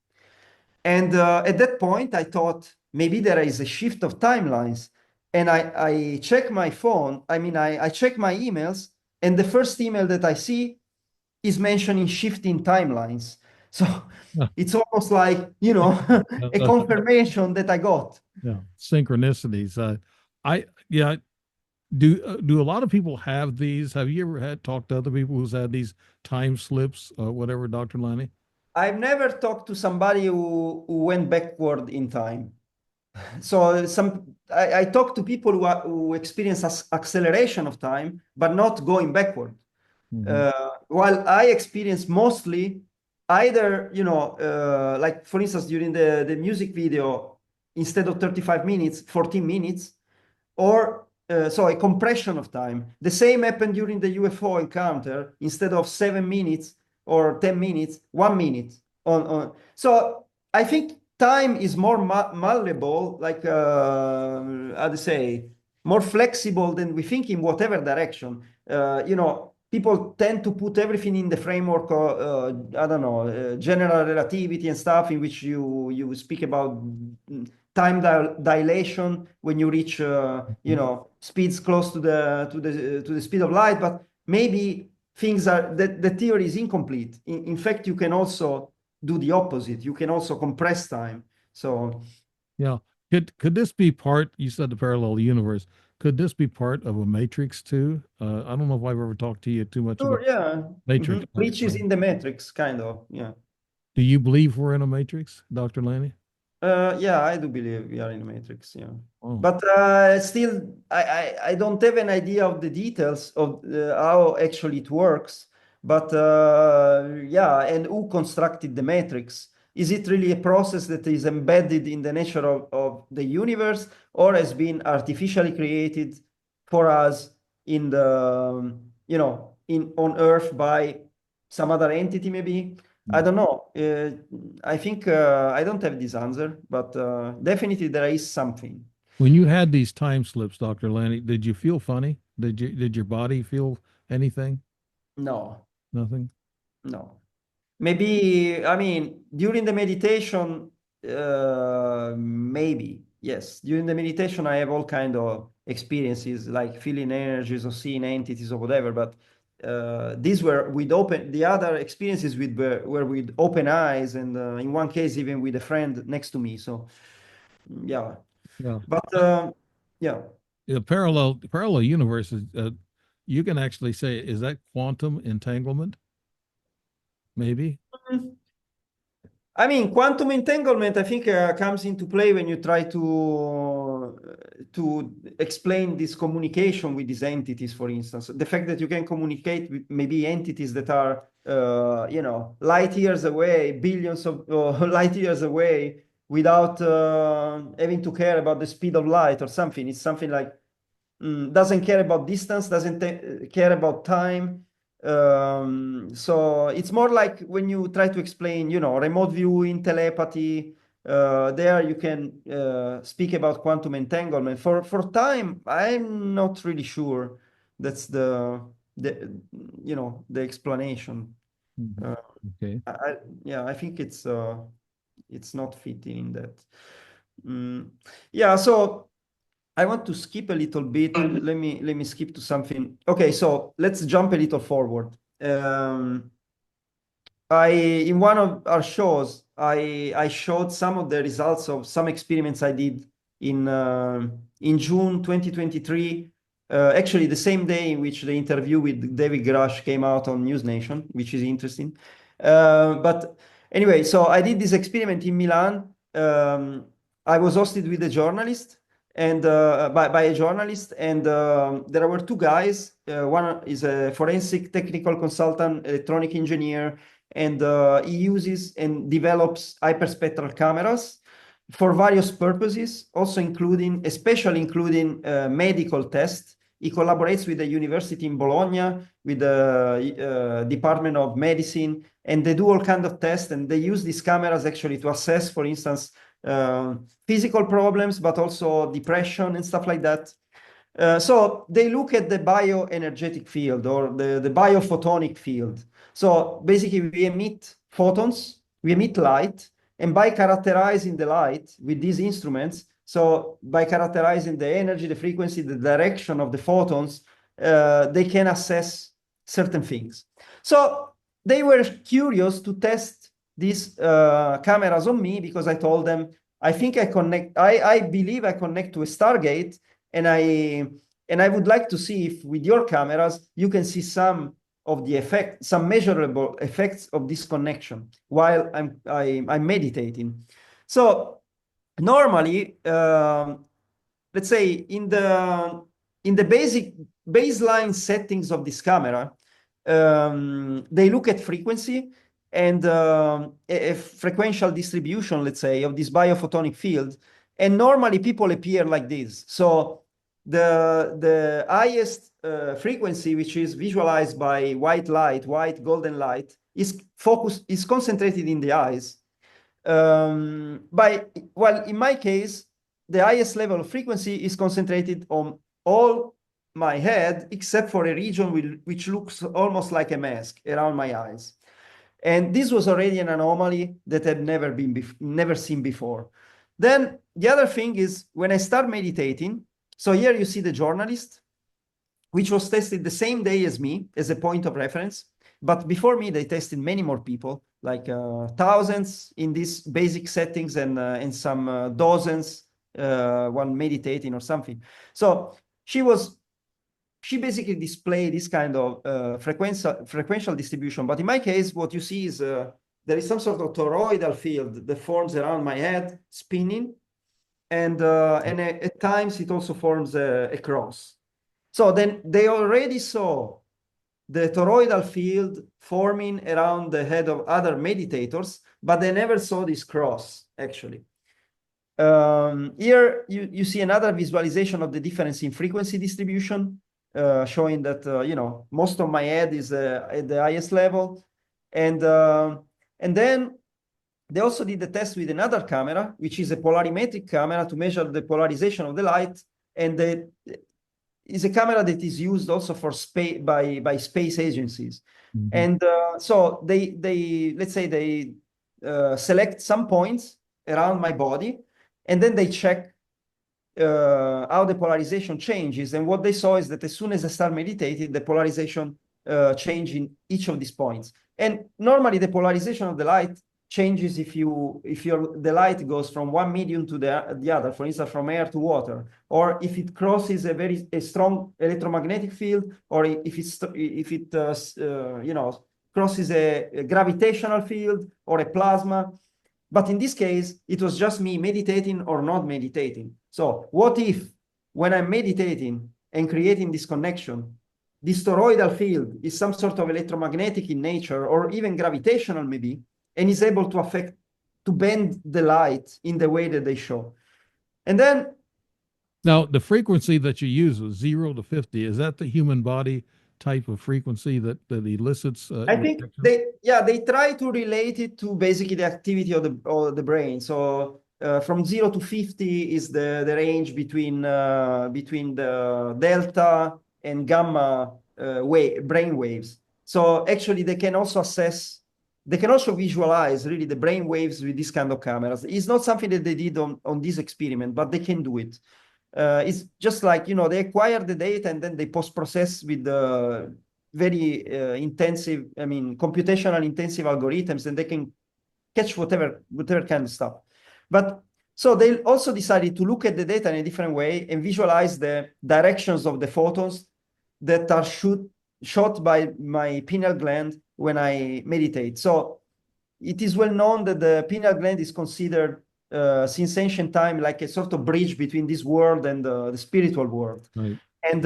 And at that point, I thought maybe there is a shift of timelines. And I check my phone. I mean, I check my emails, and the first email that I see is mentioning shifting timelines. So Yeah. it's almost like, a That's confirmation that I got. yeah. Synchronicities. I yeah. Do a lot of people have these? Have you ever had talked to other people who's had these time slips, whatever, Dr. Lanny? I've never talked to somebody who went backward in time. So I talk to people who experience acceleration of time, but not going backward. Hmm. While I experience mostly either, like for instance, during the music video, instead of 35 minutes, 14 minutes, or so a compression of time. The same happened during the UFO encounter. Instead of 7 minutes or 10 minutes, 1 minute. So I think time is more malleable, like how to say, more flexible than we think in whatever direction. People tend to put everything in the framework of, I don't know, general relativity and stuff, in which you speak about time dilation when you reach speeds close to the speed of light. But maybe things are that the theory is incomplete. In fact, you can also do the opposite. You can also compress time. So Yeah. Could this be part? You said the parallel universe. Could this be part of a matrix too? I don't know if I've ever talked to you too much sure, about yeah. matrix, Dr. Glitches Lanny. in the matrix, kind of. Yeah. Do you believe we're in a matrix, Dr. Lanny? Yeah, I do believe we are in the matrix. Yeah, Oh. but still, I don't have an idea of the details of how actually it works. But yeah, and who constructed the matrix? Is it really a process that is embedded in the nature of the universe, or has been artificially created for us in in on Earth by some other entity, maybe? I Hmm. don't know. I think I don't have this answer, but definitely there is something. When you had these time slips, Dr. Lanny, did you feel funny? Did your body feel anything? No, Nothing? no. Maybe, I mean, during the meditation, maybe, yes. During the meditation, I have all kind of experiences, like feeling energies or seeing entities or whatever. But these were with open, the other experiences were with open eyes, and in one case, even with a friend next to me. So, yeah. Yeah. But yeah. The parallel universes, you can actually say, is that quantum entanglement? Maybe. I mean, quantum entanglement, I think, comes into play when you try to explain this communication with these entities, for instance. The fact that you can communicate with maybe entities that are, light years away, billions of light years away, without having to care about the speed of light or something. It's something like doesn't care about distance, doesn't care about time. So it's more like when you try to explain, remote viewing, telepathy. There you can speak about quantum entanglement. For time, I'm not really sure. That's the the explanation. Mhm. Uh, Okay. I, yeah, I think it's not fitting in that. Mm, yeah, so I want to skip a little bit. Let me skip to something. Okay, so let's jump a little forward. I in one of our shows, I showed some of the results of some experiments I did in June 2023. Actually, the same day in which the interview with David Grush came out on News Nation, which is interesting. But anyway, so I did this experiment in Milan. I was hosted with a journalist and by a journalist, and there were two guys. One is a forensic technical consultant, electronic engineer, and he uses and develops hyperspectral cameras for various purposes, also especially including medical tests. He collaborates with the university in Bologna, with the Department of Medicine, and they do all kinds of tests, and they use these cameras actually to assess, for instance, physical problems, but also depression and stuff like that. So they look at the bioenergetic field or the biophotonic field. So basically, we emit photons, we emit light, and by characterizing the light with these instruments, so by characterizing the energy, the frequency, the direction of the photons, they can assess certain things. So they were curious to test these cameras on me because I told them, I think I believe I connect to a Stargate, and I would like to see if with your cameras you can see some of the effect, some measurable effects of this connection while I'm meditating. So normally, let's say in the basic baseline settings of this camera, they look at frequency and a frequential distribution, let's say, of this biophotonic field. And normally people appear like this. So the highest frequency, which is visualized by white light, white golden light, is concentrated in the eyes. Well, in my case, the highest level of frequency is concentrated on all my head, except for a region which looks almost like a mask around my eyes. And this was already an anomaly that had never seen before. Then the other thing is when I start meditating, so here you see the journalist, which was tested the same day as me as a point of reference. But before me, they tested many more people, like thousands in these basic settings, and some dozens, one meditating or something. So she basically displayed this kind of frequential distribution. But in my case, what you see is there is some sort of toroidal field that forms around my head, spinning, and at times it also forms a cross. So then they already saw the toroidal field forming around the head of other meditators, but they never saw this cross, actually. Here you see another visualization of the difference in frequency distribution, showing that most of my head is at the highest level, and then they also did the test with another camera, which is a polarimetric camera to measure the polarization of the light, and is a camera that is used also for space by space agencies. Mhm. And so they let's say they select some points around my body, and then they check how the polarization changes. And what they saw is that as soon as I start meditating, the polarization change in each of these points. And normally the polarization of the light changes if the light goes from one medium to the other, for instance, from air to water, or if it crosses a strong electromagnetic field, or if it crosses a gravitational field or a plasma. But in this case, it was just me meditating or not meditating. So what if when I'm meditating and creating this connection, this toroidal field is some sort of electromagnetic in nature or even gravitational maybe, and is able to bend the light in the way that they show. And then Now, the frequency that you use was 0 to 50. Is that the human body type of frequency that elicits I your think picture? they try to relate it to basically the activity of the brain. So from 0 to 50 is the range between the delta and gamma brain waves. So actually, they can also visualize really the brain waves with this kind of cameras. It's not something that they did on this experiment, but they can do it. It's just like, they acquire the data and then they post-process with the very intensive, computational intensive algorithms, and they can catch whatever kind of stuff. But so they also decided to look at the data in a different way and visualize the directions of the photons that are shot by my pineal gland when I meditate. So it is well known that the pineal gland is considered since ancient time like a sort of bridge between this world and the spiritual world. Right. And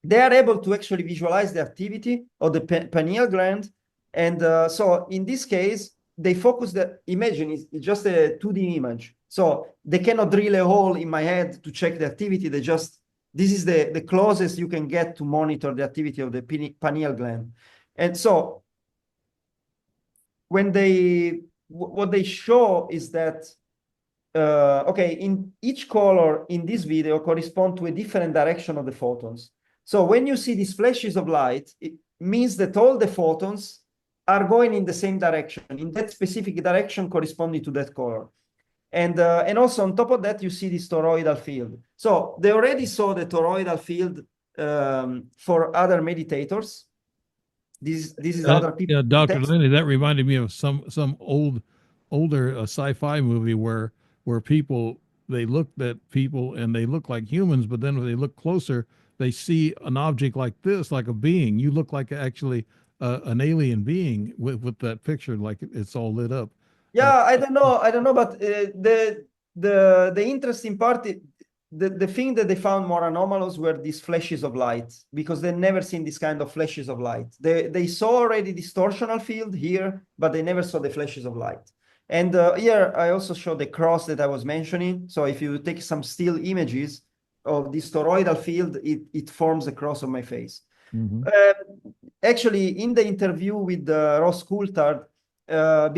they are able to actually visualize the activity of the pineal gland. And so in this case, they focus imagine it's just a 2D image. So they cannot drill a hole in my head to check the activity. This is the closest you can get to monitor the activity of the pineal gland. And so what they show is that okay, in each color in this video correspond to a different direction of the photons. So when you see these flashes of light, it means that all the photons are going in the same direction, in that specific direction corresponding to that color. And also on top of that, you see this toroidal field. So they already saw the toroidal field for other meditators. This is other people. Yeah, Dr. Lani, that reminded me of some older sci-fi movie where people they looked at people and they look like humans, but then when they look closer, they see an object like this, like a being. You look like actually an alien being with that picture, like it's all lit up. Uh, Yeah, I don't know, but the interesting part, the thing that they found more anomalous were these flashes of light, because they never seen this kind of flashes of light. They saw already distortional field here, but they never saw the flashes of light. And here I also show the cross that I was mentioning. So if you take some still images of this toroidal field, it forms a cross on my face. mhm. Uh, Actually, in the interview with Ross Coulthard,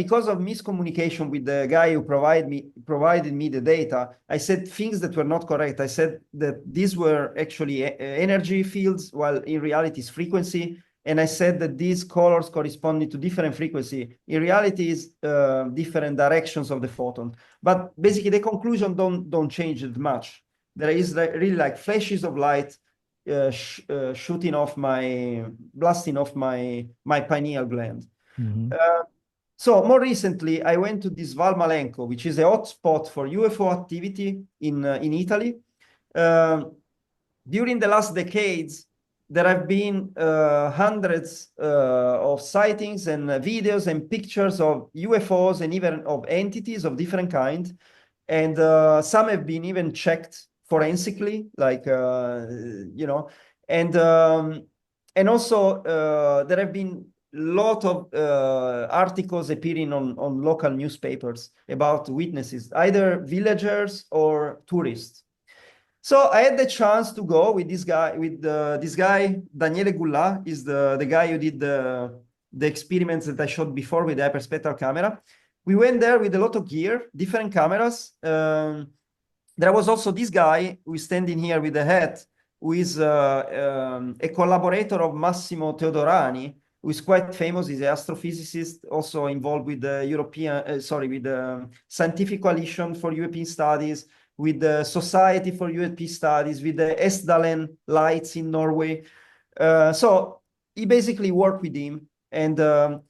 because of miscommunication with the guy who provided me the data, I said things that were not correct. I said that these were actually energy fields, while in reality it's frequency. And I said that these colors corresponded to different frequency. In reality, is different directions of the photon. But basically, the conclusion don't change it much. There is really like flashes of light blasting off my pineal gland. Mhm. So more recently, I went to this Val Malenco, which is a hotspot for UFO activity in Italy. During the last decades, there have been hundreds of sightings and videos and pictures of UFOs and even of entities of different kinds. And some have been even checked forensically, like, and also there have been a lot of articles appearing on local newspapers about witnesses, either villagers or tourists. So I had the chance to go with this guy, Daniele Gulla, is the guy who did the experiments that I showed before with the hyperspectral camera. We went there with a lot of gear, different cameras. There was also this guy who is standing here with the hat, who is a collaborator of Massimo Teodorani, who is quite famous. He's an astrophysicist, also involved with the with the Scientific Coalition for European Studies, with the Society for European Studies, with the Esdalen Lights in Norway. So he basically worked with him. And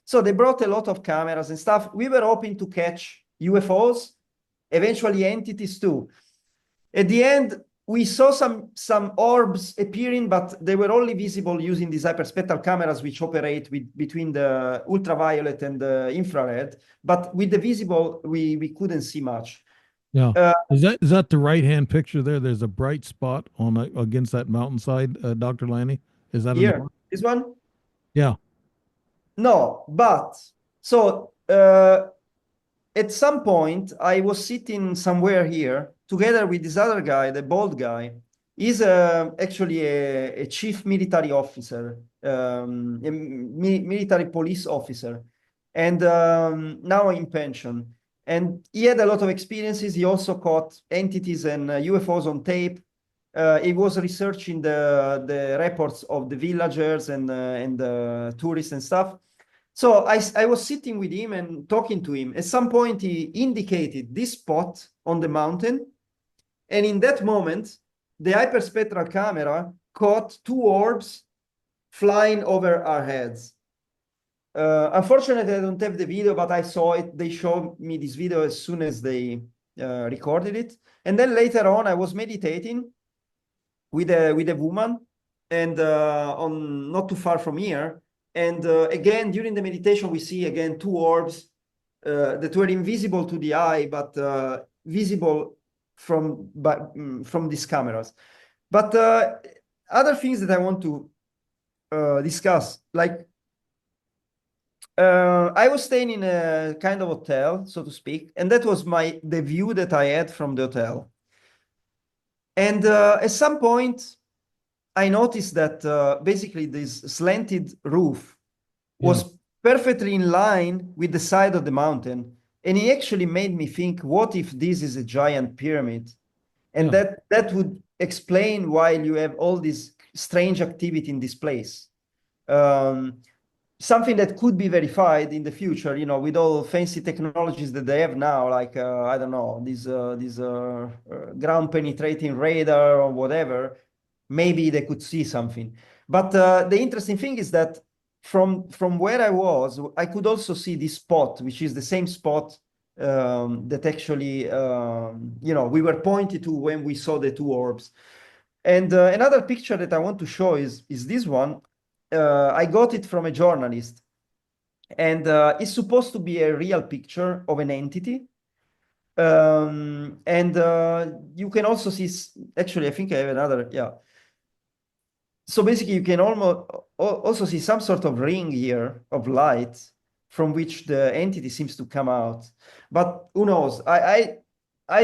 so they brought a lot of cameras and stuff. We were hoping to catch UFOs, eventually entities too. At the end, we saw some orbs appearing, but they were only visible using these hyperspectral cameras, which operate between the ultraviolet and the infrared. But with the visible, we couldn't see much. Yeah. Uh, Is that the right hand picture there? There's a bright spot on against that mountainside, Dr. Lanny. Is that an Here, orb? this one? Yeah. No, but so at some point, I was sitting somewhere here together with this other guy, the bald guy. He's actually a chief military officer, a military police officer, and now in pension. And he had a lot of experiences. He also caught entities and UFOs on tape. He was researching the reports of the villagers and the tourists and stuff. So I was sitting with him and talking to him. At some point, he indicated this spot on the mountain. And in that moment, the hyperspectral camera caught two orbs flying over our heads. Unfortunately, I don't have the video, but I saw it. They showed me this video as soon as they recorded it. And then later on, I was meditating with a woman and on not too far from here. And again, during the meditation, we see again two orbs that were invisible to the eye, but visible from these cameras. But other things that I want to discuss, like I was staying in a kind of hotel, so to speak, and that was the view that I had from the hotel. And at some point, I noticed that basically this slanted roof Yeah. was perfectly in line with the side of the mountain. And it actually made me think, what if this is a giant pyramid? And Yeah. that would explain why you have all this strange activity in this place. Um, Something that could be verified in the future, with all fancy technologies that they have now, like I don't know, these ground penetrating radar or whatever. Maybe they could see something. But the interesting thing is that from where I was, I could also see this spot, which is the same spot that actually we were pointed to when we saw the two orbs. And another picture that I want to show is this one. I got it from a journalist, and it's supposed to be a real picture of an entity. And you can also see, actually, I think I have another, yeah. So basically, you can almost also see some sort of ring here of light from which the entity seems to come out. But who knows? I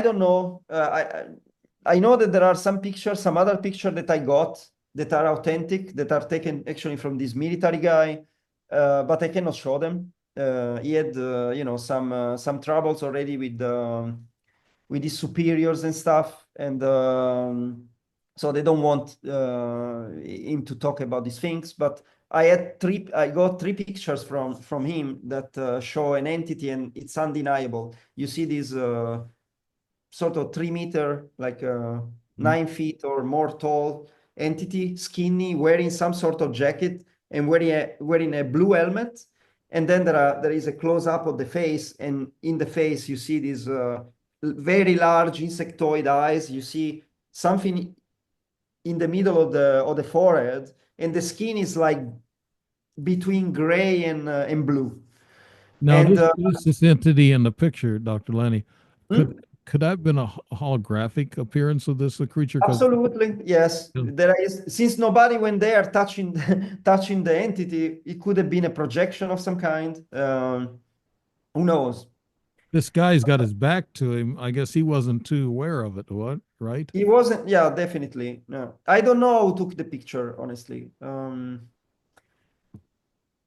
don't know. I know that there are some pictures, some other pictures that I got that are authentic, that are taken actually from this military guy, but I cannot show them. He had, some troubles already with his superiors and stuff, and so they don't want him to talk about these things. But I got three pictures from him that show an entity, and it's undeniable. You see this sort of 3 meter, like Mhm. 9 feet or more tall entity, skinny, wearing some sort of jacket and wearing a blue helmet. And then there is a close up of the face, and in the face you see these very large insectoid eyes. You see something in the middle of the forehead, and the skin is like between gray and blue. Now, And this entity in the picture, Dr. Lenny, could hmm? could that have been a holographic appearance of this creature? Because Absolutely, yes. There is, since nobody went there touching touching the entity, it could have been a projection of some kind. Who knows? this guy's got his back to him. I guess he wasn't too aware of it. What? Right? He wasn't. Yeah, definitely. No, I don't know who took the picture, honestly.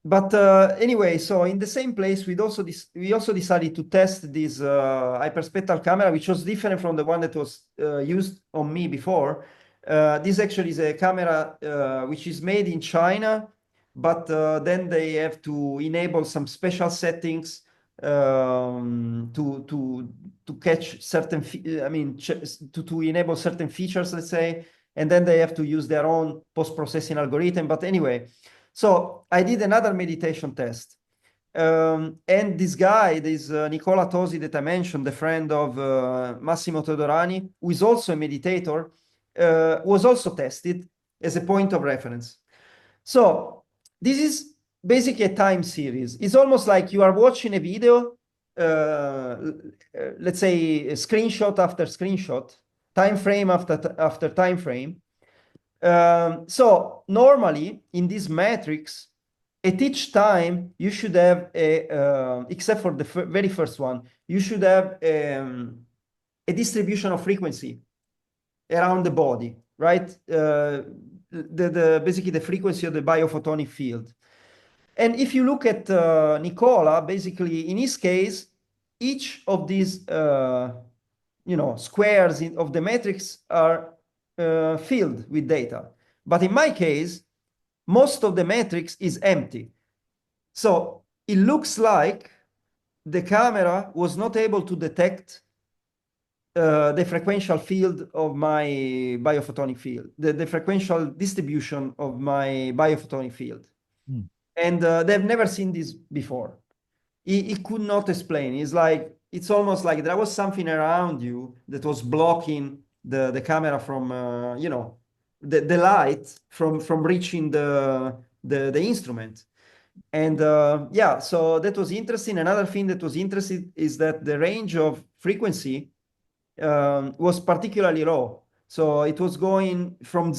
But anyway, so in the same place, we also decided to test this hyperspectral camera, which was different from the one that was used on me before. This actually is a camera which is made in China, but then they have to enable some special settings to catch certain, I mean, to enable certain features, let's say, and then they have to use their own post-processing algorithm. But anyway, so I did another meditation test. And this guy, this Nicola Tosi that I mentioned, the friend of Massimo Teodorani, who is also a meditator, was also tested as a point of reference. So this is basically a time series. It's almost like you are watching a video, let's say a screenshot after screenshot, time frame after time frame. So normally in this matrix, at each time you should have except for the very first one, you should have a distribution of frequency around the body, right? Basically the frequency of the biophotonic field. And if you look at Nicola, basically in his case, each of these squares of the matrix are filled with data. But in my case, most of the matrix is empty. So it looks like the camera was not able to detect the frequential field of my biophotonic field, the frequential distribution of my biophotonic field. Hmm. And they've never seen this before. He could not explain. It's almost like there was something around you that was blocking the camera from, the light from reaching the instrument. And yeah, so that was interesting. Another thing that was interesting is that the range of frequency was particularly low. So it was going from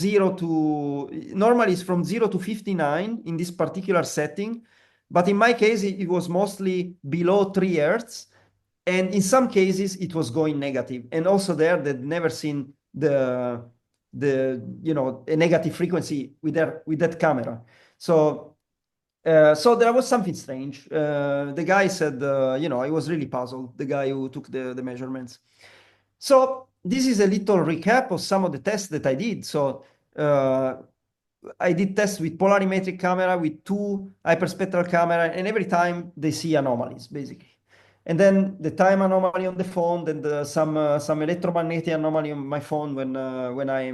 normally it's from 0 to 59 in this particular setting. But in my case, it was mostly below 3 hertz. And in some cases, it was going negative. And also there, they'd never seen a negative frequency with that camera. So there was something strange. The guy said, I was really puzzled, the guy who took the measurements. So this is a little recap of some of the tests that I did. So I did tests with polarimetric camera, with 2 hyperspectral camera, and every time they see anomalies, basically. And then the time anomaly on the phone, then some electromagnetic anomaly on my phone when I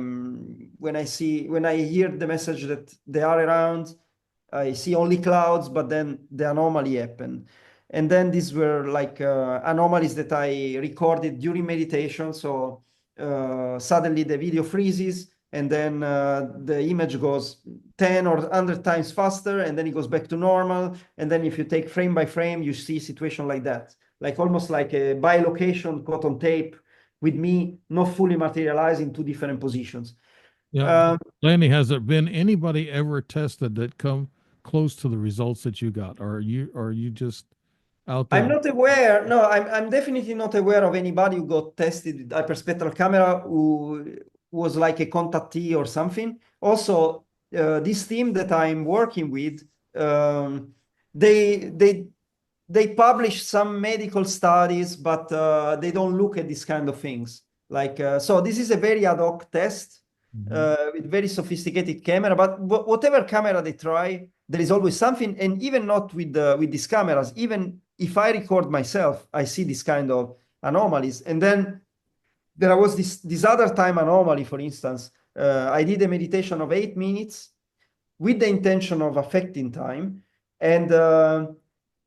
hear the message that they are around. I see only clouds, but then the anomaly happened. And then these were like anomalies that I recorded during meditation. So suddenly the video freezes, and then the image goes 10 or 100 times faster, and then it goes back to normal. And then if you take frame by frame, you see a situation like that, like almost like a bilocation caught on tape with me not fully materialized in 2 different positions. Yeah. Lanny, has there been anybody ever tested that come close to the results that you got? Or are you just out there? I'm not aware. No, I'm definitely not aware of anybody who got tested with hyperspectral camera who was like a contactee or something. Also, this team that I'm working with, they they they publish some medical studies, but they don't look at these kind of things. Like so, this is a very ad hoc test Mhm. with very sophisticated camera. But whatever camera they try, there is always something. And even not with these cameras, even if I record myself, I see this kind of anomalies. And then there was this other time anomaly, for instance. I did a meditation of 8 minutes with the intention of affecting time. And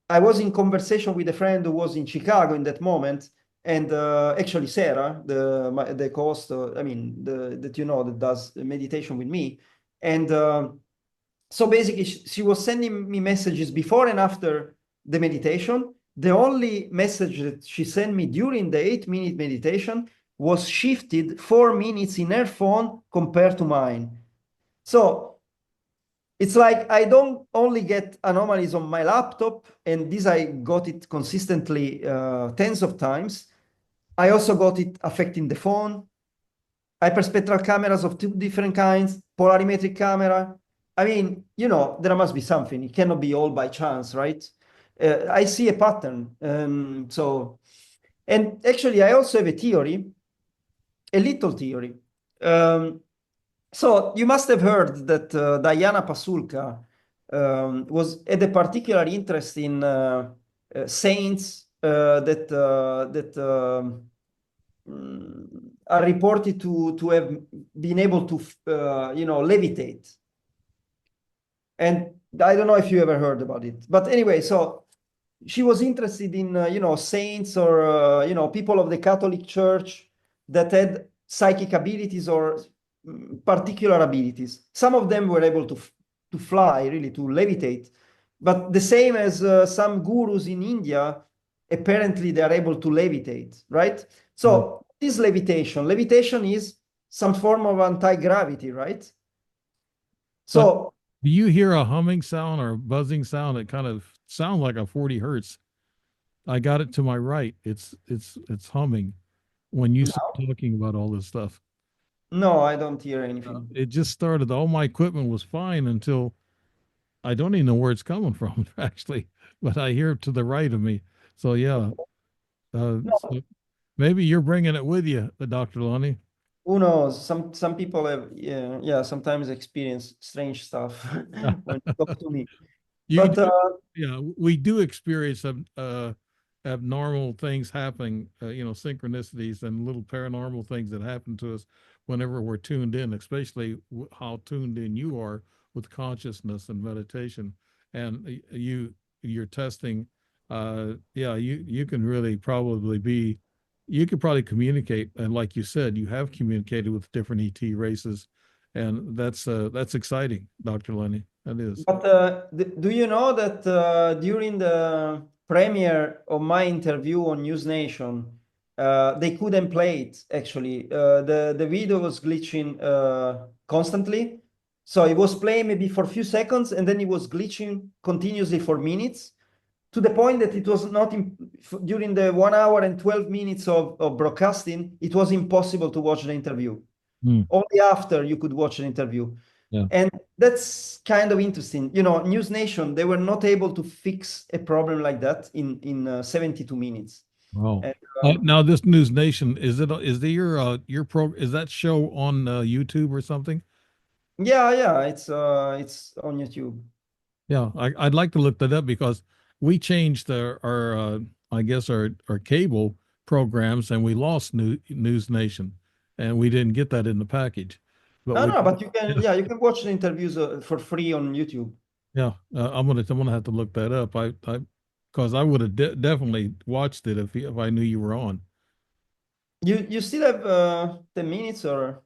I was in conversation with a friend who was in Chicago in that moment. And actually, Sarah, the co-host, that does meditation with me. And so basically, she was sending me messages before and after the meditation. The only message that she sent me during the 8-minute meditation was shifted 4 minutes in her phone compared to mine. So it's like I don't only get anomalies on my laptop, and this I got it consistently tens of times. I also got it affecting the phone, hyperspectral cameras of 2 different kinds, polarimetric camera. I mean, there must be something. It cannot be all by chance, right? I see a pattern. And actually, I also have a theory, a little theory. Um, So you must have heard that Diana Pasulka was had a particular interest in saints that are reported to have been able to levitate. And I don't know if you ever heard about it, but anyway, so she was interested in saints or people of the Catholic Church that had psychic abilities or particular abilities. Some of them were able to fly, really to levitate, but the same as some gurus in India, apparently they are able to levitate, right? Mm. So this levitation, levitation is some form of anti-gravity, right? But So do you hear a humming sound or a buzzing sound that kind of sound like a 40 hertz? I got it to my right. It's humming when you start talking about all this stuff. no, I don't hear anything. It just started. All my equipment was fine until I don't even know where it's coming from, actually, but I hear it to the right of me. So yeah, No, so maybe you're bringing it with you, Dr. Lonnie. who knows? Some people have sometimes experience strange stuff when you talk to me. You But do, yeah, we do experience some abnormal things happening, synchronicities and little paranormal things that happen to us whenever we're tuned in, especially how tuned in you are with consciousness and meditation. And you're testing, yeah, you can really probably be, you could probably communicate. And like you said, you have communicated with different ET races. And that's exciting, Dr. Lenny. That is. but do you know that during the premiere of my interview on News Nation, they couldn't play it actually. The video was glitching constantly. So it was playing maybe for a few seconds and then it was glitching continuously for minutes, to the point that it was not during the 1 hour and 12 minutes of broadcasting, it was impossible to watch the interview. Mm, Only after you could watch the interview. yeah. And that's kind of interesting. News Nation, they were not able to fix a problem like that in 72 minutes. Wow. And Now this News Nation, is the your pro is that show on YouTube or something? yeah, it's on YouTube. Yeah, I'd like to look that up because we changed our I guess our cable programs and we lost News Nation and we didn't get that in the package. But No, we no, but you can, yeah, yeah, you can watch the interviews for free on YouTube. yeah, I'm gonna have to look that up. I because I would have definitely watched it if I knew you were on. You still have 10 minutes, or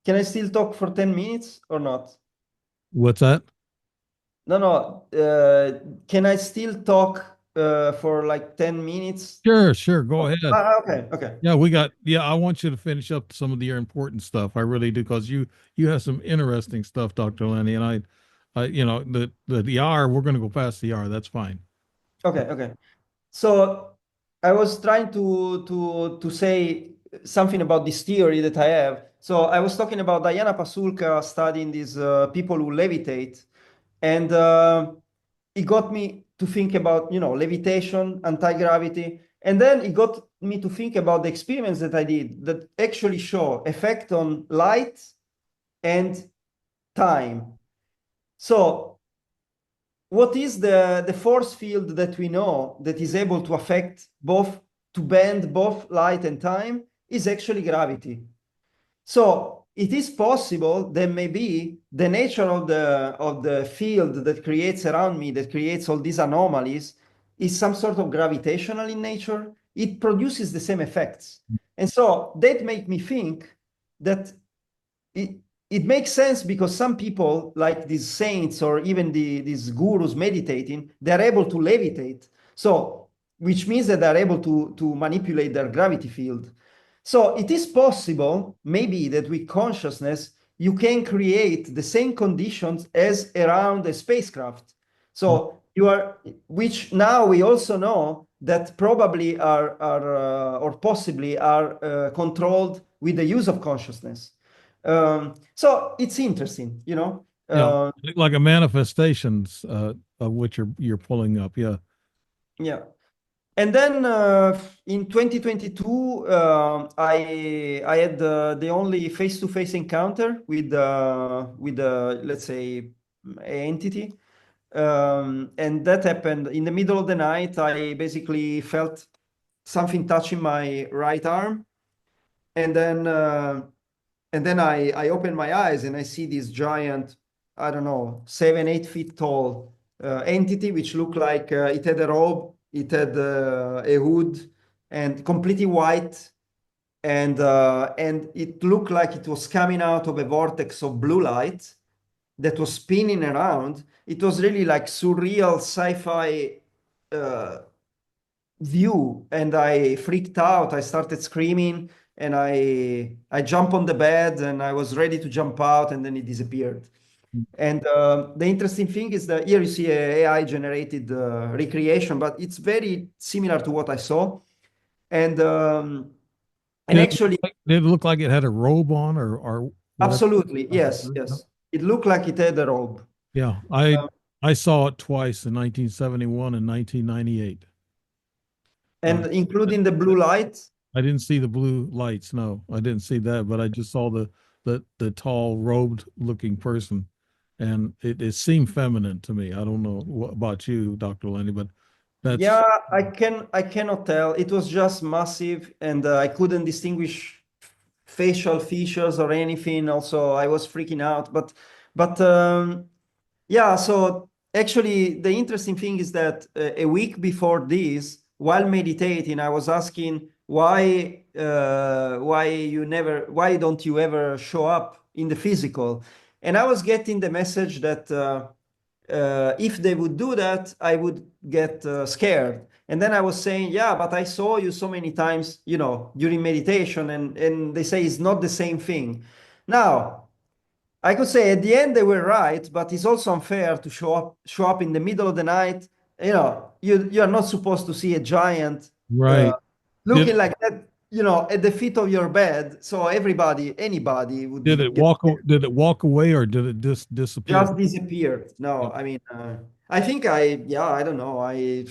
can I still talk for 10 minutes or not? What's that? No, no. Can I still talk for like 10 minutes? Sure, sure. Go ahead. Okay, okay, Yeah, yeah, I want you to finish up some of your important stuff. I really do because you have some interesting stuff, Dr. Lenny, and the hour, we're going to go past the hour. That's fine. okay. So I was trying to say something about this theory that I have. So I was talking about Diana Pasulka studying these people who levitate, and it got me to think about levitation, anti-gravity, and then it got me to think about the experiments that I did that actually show effect on light and time. So what is the force field that we know that is able to affect both, to bend both light and time, is actually gravity. So it is possible that maybe the nature of the field that creates around me, that creates all these anomalies, is some sort of gravitational in nature. It produces the same effects. And so that make me think that it, it makes sense, because some people, like these saints or even these gurus meditating, they're able to levitate. So, which means that they're able to manipulate their gravity field. So it is possible, maybe, that with consciousness, you can create the same conditions as around a spacecraft. So you are, which now we also know that probably are or possibly are controlled with the use of consciousness. So it's interesting, you know. Yeah, like a manifestations of what you're pulling up. Yeah. Yeah. And then in 2022, I had the only face-to-face encounter with let's say entity, and that happened in the middle of the night. I basically felt something touching my right arm, and then I open my eyes and I see this giant, I don't know, 7, 8 feet tall entity, which looked like it had a robe, it had a hood, and completely white, and it looked like it was coming out of a vortex of blue light that was spinning around. It was really like surreal sci-fi uh, view, and I freaked out. I started screaming, and I jumped on the bed, and I was ready to jump out, and then it disappeared. And the interesting thing is that here you see a AI generated recreation, but it's very similar to what I saw. And actually, Did it look like it had a robe on or whatever? absolutely, yes, yes, it looked like it had a robe. Yeah, Um, I saw it twice in 1971 and 1998. Uh, and including the blue light. I didn't see the blue lights. No, I didn't see that, but I just saw the tall robed looking person, and it seemed feminine to me. I don't know what about you, Dr. Lenny, but Yeah, that's I cannot tell. It was just massive, and I couldn't distinguish facial features or anything. Also, I was freaking out. But yeah. So actually, the interesting thing is that a week before this, while meditating, I was asking why don't you ever show up in the physical, and I was getting the message that. If they would do that, I would get scared. And then I was saying, yeah, but I saw you so many times, during meditation, and they say it's not the same thing. Now, I could say at the end they were right, but it's also unfair to show up in the middle of the night. You are not supposed to see a giant uh, right. looking Did like that, at the feet of your bed. So anybody would be get scared. did it walk away or did it just disappear? Just disappeared. Yeah. No, I mean, I think yeah, I don't know. I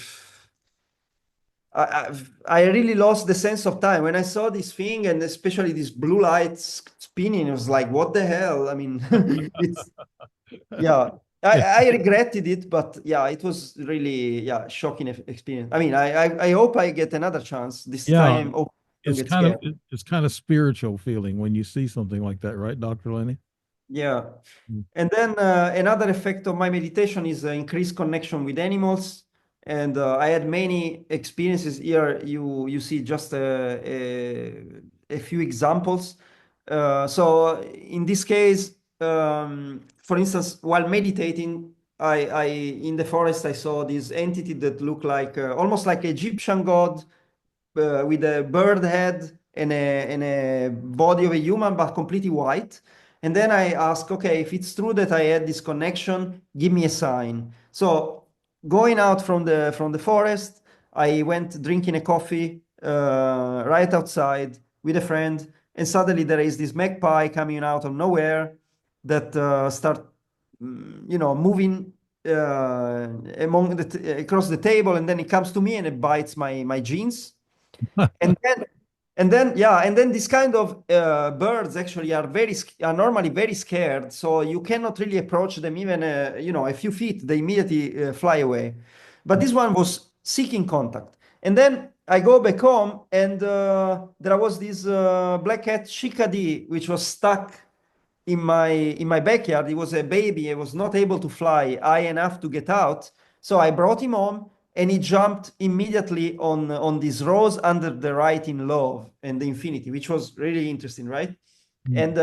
really lost the sense of time when I saw this thing, and especially this blue lights spinning. It was like, what the hell? I mean, it's yeah. Yeah. I regretted it, but yeah, it was really yeah shocking experience. I mean, I hope I get another chance this Yeah. time. Hope I don't get scared. It's kind of spiritual feeling when you see something like that, right, Dr. Lenny? Yeah. Mm. And then another effect of my meditation is increased connection with animals. And I had many experiences here. You see just a few examples. So in this case, for instance, while meditating, I in the forest I saw this entity that looked like almost like Egyptian god with a bird head and a body of a human, but completely white. And then I ask, okay, if it's true that I had this connection, give me a sign. So going out from the forest, I went drinking a coffee right outside with a friend, and suddenly there is this magpie coming out of nowhere that start, moving across the table, and then it comes to me and it bites my jeans. And then and then this kind of birds actually are normally very scared, so you cannot really approach them even a few feet. They immediately fly away. But this one was seeking contact. And then I go back home, and there was this black cat chickadee which was stuck in my backyard. He was a baby. He was not able to fly high enough to get out. So I brought him home, and he jumped immediately on this rose under the writing love and the infinity, which was really interesting, right? Mm. And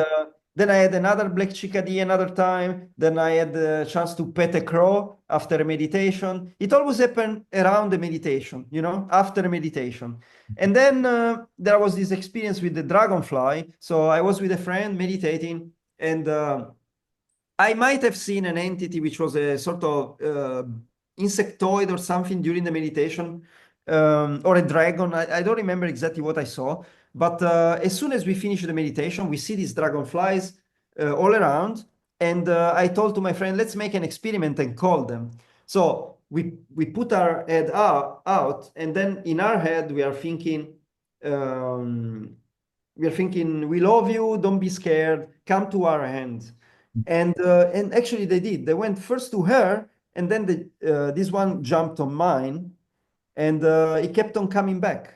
then I had another black chickadee another time. Then I had the chance to pet a crow after a meditation. It always happened around the meditation, after a meditation. And then there was this experience with the dragonfly. So I was with a friend meditating, and I might have seen an entity which was a sort of insectoid or something during the meditation, or a dragon. I don't remember exactly what I saw. But as soon as we finish the meditation, we see these dragonflies all around. And I told to my friend, let's make an experiment and call them. So we put our head out, and then in our head um, we are thinking, we love you, don't be scared, come to our hand. And actually they did. They went first to her, and then this one jumped on mine, and it kept on coming back.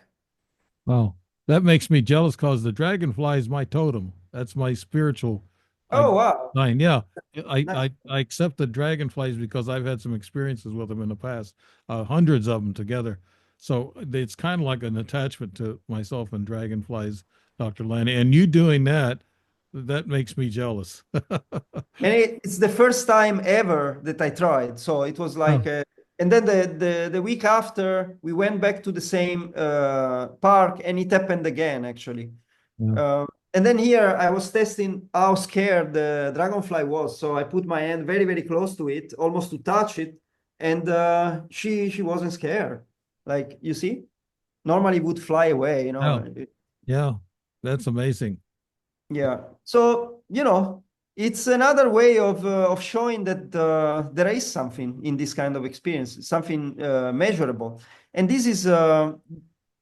Wow. That makes me jealous because the dragonfly is my totem. That's my spiritual I Oh, wow. sign. Yeah. Nice. I accept the dragonflies because I've had some experiences with them in the past, hundreds of them together. So it's kind of like an attachment to myself and dragonflies, Dr. Lani. And you doing that, that makes me jealous. And it's the first time ever that I tried. So it was Oh, like, and then the week after, we went back to the same park, and it happened again, actually. yeah. And then here I was testing how scared the dragonfly was. So I put my hand very, very close to it, almost to touch it, and she wasn't scared. Like, you see, normally it would fly away, you know. Yeah. Yeah. That's amazing. Yeah. So, it's another way of showing that there is something in this kind of experience, something measurable. And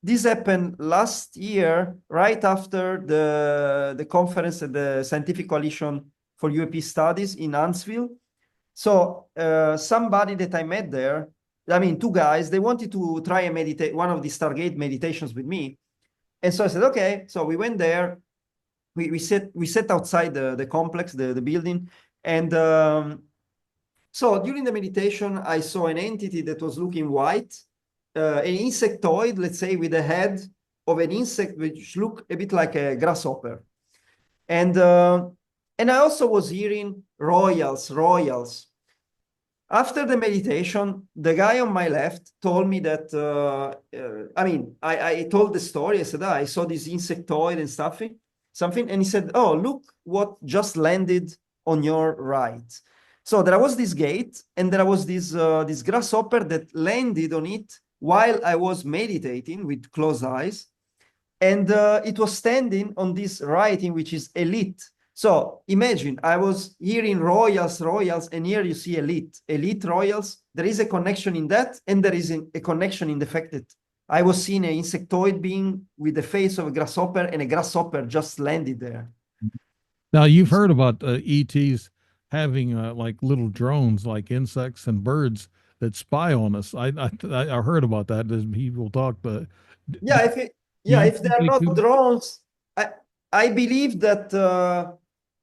this happened last year, right after the conference at the Scientific Coalition for UAP Studies in Huntsville. So somebody that I met there, I mean, two guys, they wanted to try and meditate one of the Stargate meditations with me. And so I said, okay. So we went there, we sat outside the complex, the building, and so during the meditation, I saw an entity that was looking white, an insectoid, let's say, with the head of an insect which looked a bit like a grasshopper, and and I also was hearing royals. After the meditation, the guy on my left told me that, I mean, I told the story. I said, I saw this insectoid and something. And he said, oh, look what just landed on your right. So there was this gate, and there was this grasshopper that landed on it while I was meditating with closed eyes. And it was standing on this writing, which is elite. So imagine I was hearing royals, and here you see elite royals. There is a connection in that, and there is a connection in the fact that I was seeing an insectoid being with the face of a grasshopper, and a grasshopper just landed there. Now you've heard about ETs having like little drones, like insects and birds that spy on us. I heard about that as people talk, but do, Yeah, do you if they think are they not could? drones, I believe that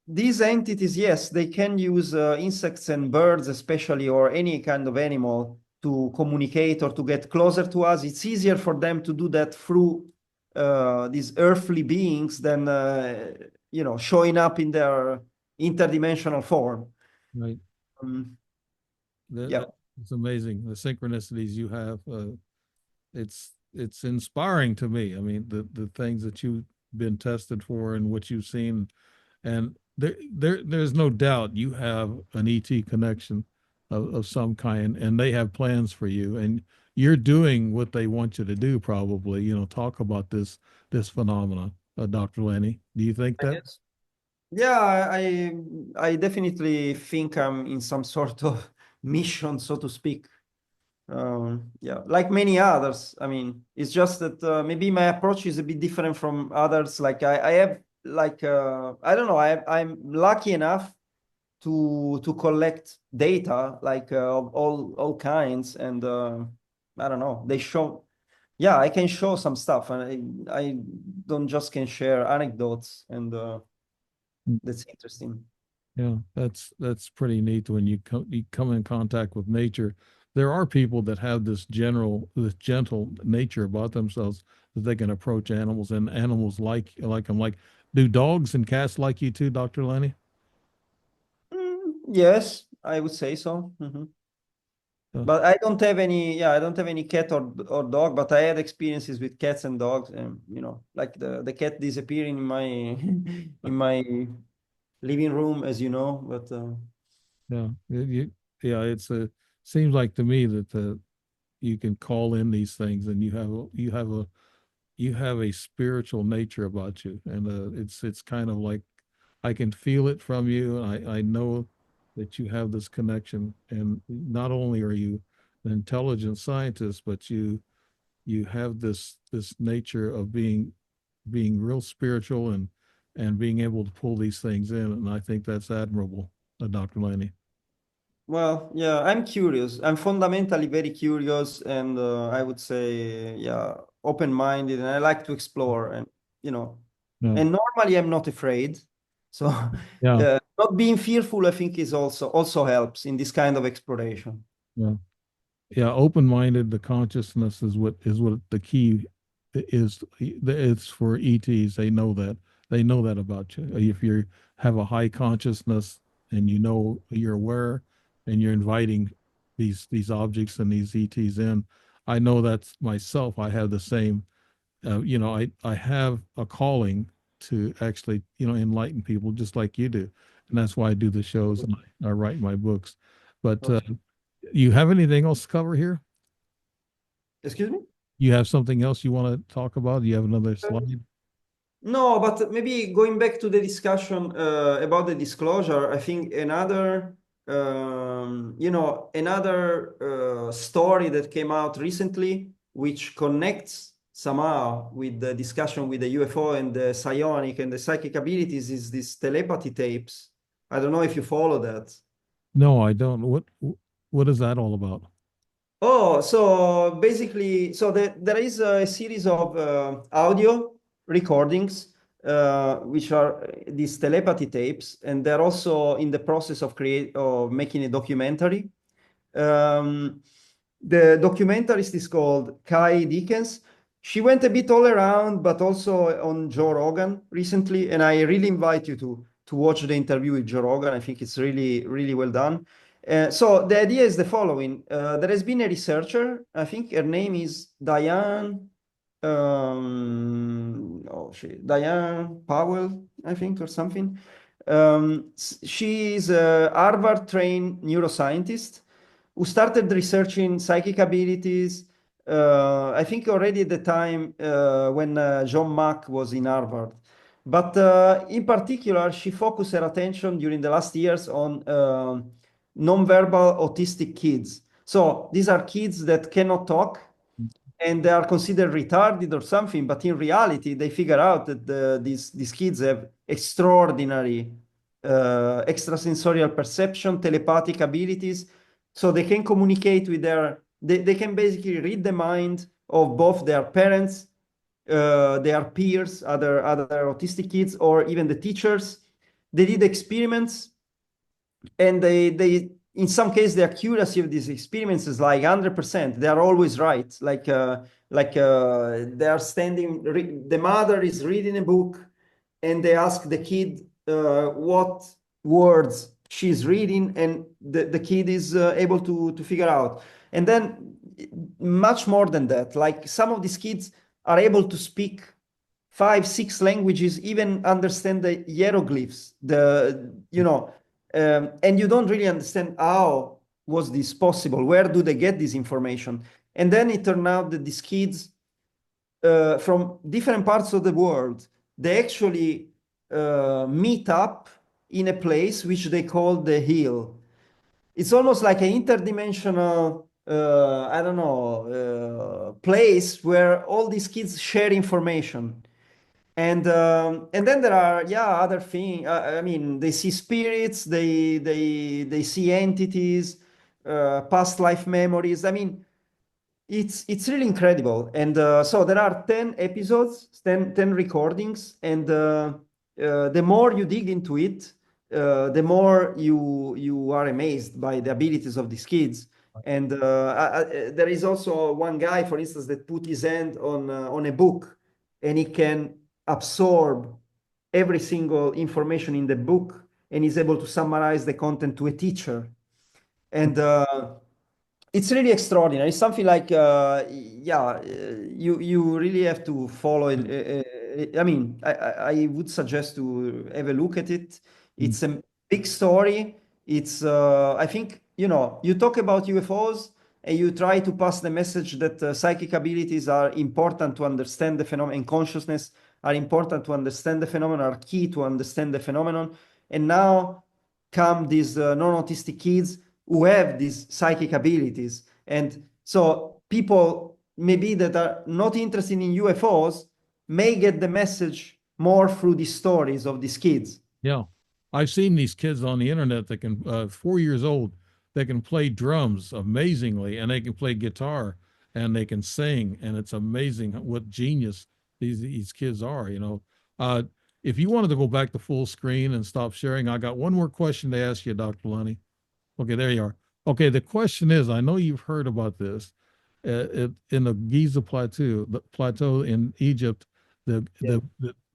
these entities, yes, they can use insects and birds, especially, or any kind of animal to communicate or to get closer to us. It's easier for them to do that through these earthly beings than showing up in their interdimensional form. Right. Um, That, yeah. that's amazing. The synchronicities you have. It's inspiring to me. I mean, the things that you've been tested for and what you've seen, and there's no doubt you have an ET connection of some kind, and they have plans for you, and you're doing what they want you to do. Probably, talk about this phenomena, Dr. Lenny. Do you think I that? guess. Yeah, I definitely think I'm in some sort of mission, so to speak. Yeah, like many others. I mean, it's just that maybe my approach is a bit different from others. Like I have like I don't know. I'm lucky enough to collect data like of all kinds, and I don't know. They show. Yeah, I can show some stuff, and I don't just can share anecdotes, and that's interesting. Yeah, that's pretty neat when you come in contact with nature. There are people that have this gentle nature about themselves that they can approach animals, and animals like them. Like, do dogs and cats like you too, Dr. Lenny? Yes, I would say so. Uh, But I don't have any, yeah, I don't have any cat or dog, but I had experiences with cats and dogs, and like the cat disappearing in my in my living room, as you know. But yeah, yeah. It's a seems like to me that you can call in these things, and you have a spiritual nature about you, and it's kind of like I can feel it from you. I know that you have this connection, and not only are you intelligent scientist, but you have this nature of being real spiritual and being able to pull these things in, and I think that's admirable, Dr. Laney. Well, yeah, I'm curious. I'm fundamentally very curious, and I would say, yeah, open-minded, and I like to explore. And you know, Yeah, and normally I'm not afraid. So, yeah, not being fearful, I think, is also helps in this kind of exploration. yeah. Yeah, open-minded, the consciousness is what the key is. It's for ETs. They know that about you. If you have a high consciousness and you're aware and you're inviting these objects and these ETs in, I know that's myself. I have the same. I have a calling to actually enlighten people just like you do, and that's why I do the shows and I write my books. But you have anything else to cover here? Excuse me? You have something else you want to talk about? Do you have another slide? No, but maybe going back to the discussion about the disclosure, I think another story that came out recently, which connects somehow with the discussion with the UFO and the psionic and the psychic abilities, is these telepathy tapes. I don't know if you follow that. No, I don't. What is that all about? Oh, so basically, there is a series of audio recordings, which are these telepathy tapes, and they're also in the process of making a documentary. Um, the documentarist is called Kai Dickens. She went a bit all around, but also on Joe Rogan recently, and I really invite you to watch the interview with Joe Rogan. I think it's really, really well done. So the idea is the following. There has been a researcher, I think her name is Diane, Diane Powell, I think, or something. She is a Harvard-trained neuroscientist who started researching psychic abilities. I think already at the time when John Mack was in Harvard. But in particular, she focused her attention during the last years on nonverbal autistic kids. So these are kids that cannot talk and they are considered retarded or something, but in reality, they figure out that these kids have extraordinary extrasensorial perception, telepathic abilities, so they can communicate with they can basically read the mind of both their parents, their peers, other autistic kids, or even the teachers. They did experiments and they in some case the accuracy of these experiments is like 100%. They are always right, they are the mother is reading a book and they ask the kid what words she's reading, and the kid is able to figure out. And then much more than that, like some of these kids are able to speak five, six languages, even understand the hieroglyphs, and you don't really understand how was this possible, where do they get this information. And then it turned out that these kids from different parts of the world, they actually meet up in a place which they call the hill. It's almost like an interdimensional, I don't know, place where all these kids share information. And then there are, yeah, other things. I mean, they see spirits, they see entities, past life memories. I mean, it's really incredible. And so there are 10 episodes, 10 recordings, and the more you dig into it, the more you are amazed by the abilities of these kids. And there is also one guy, for instance, that put his hand on a book, and he can absorb every single information in the book, and is able to summarize the content to a teacher. And it's really extraordinary. It's something like, you really have to follow it. I mean, I would suggest to have a look at it. Mm. It's a big story. It's, I think, you talk about UFOs and you try to pass the message that psychic abilities are important to understand the phenomenon, and consciousness are important to understand the phenomenon, are key to understand the phenomenon. And now come these non-autistic kids who have these psychic abilities, And so people maybe that are not interested in UFOs may get the message more through the stories of these kids. Yeah. I've seen these kids on the internet that can, 4 years old, that can play drums amazingly, and they can play guitar, and they can sing, and it's amazing what genius these kids are, you know. Uh, if you wanted to go back to full screen and stop sharing, I got one more question to ask you, Dr. Lonnie. Okay, there you are. Okay, the question is, I know you've heard about this. In the Giza Plateau, the plateau in Egypt, Yeah.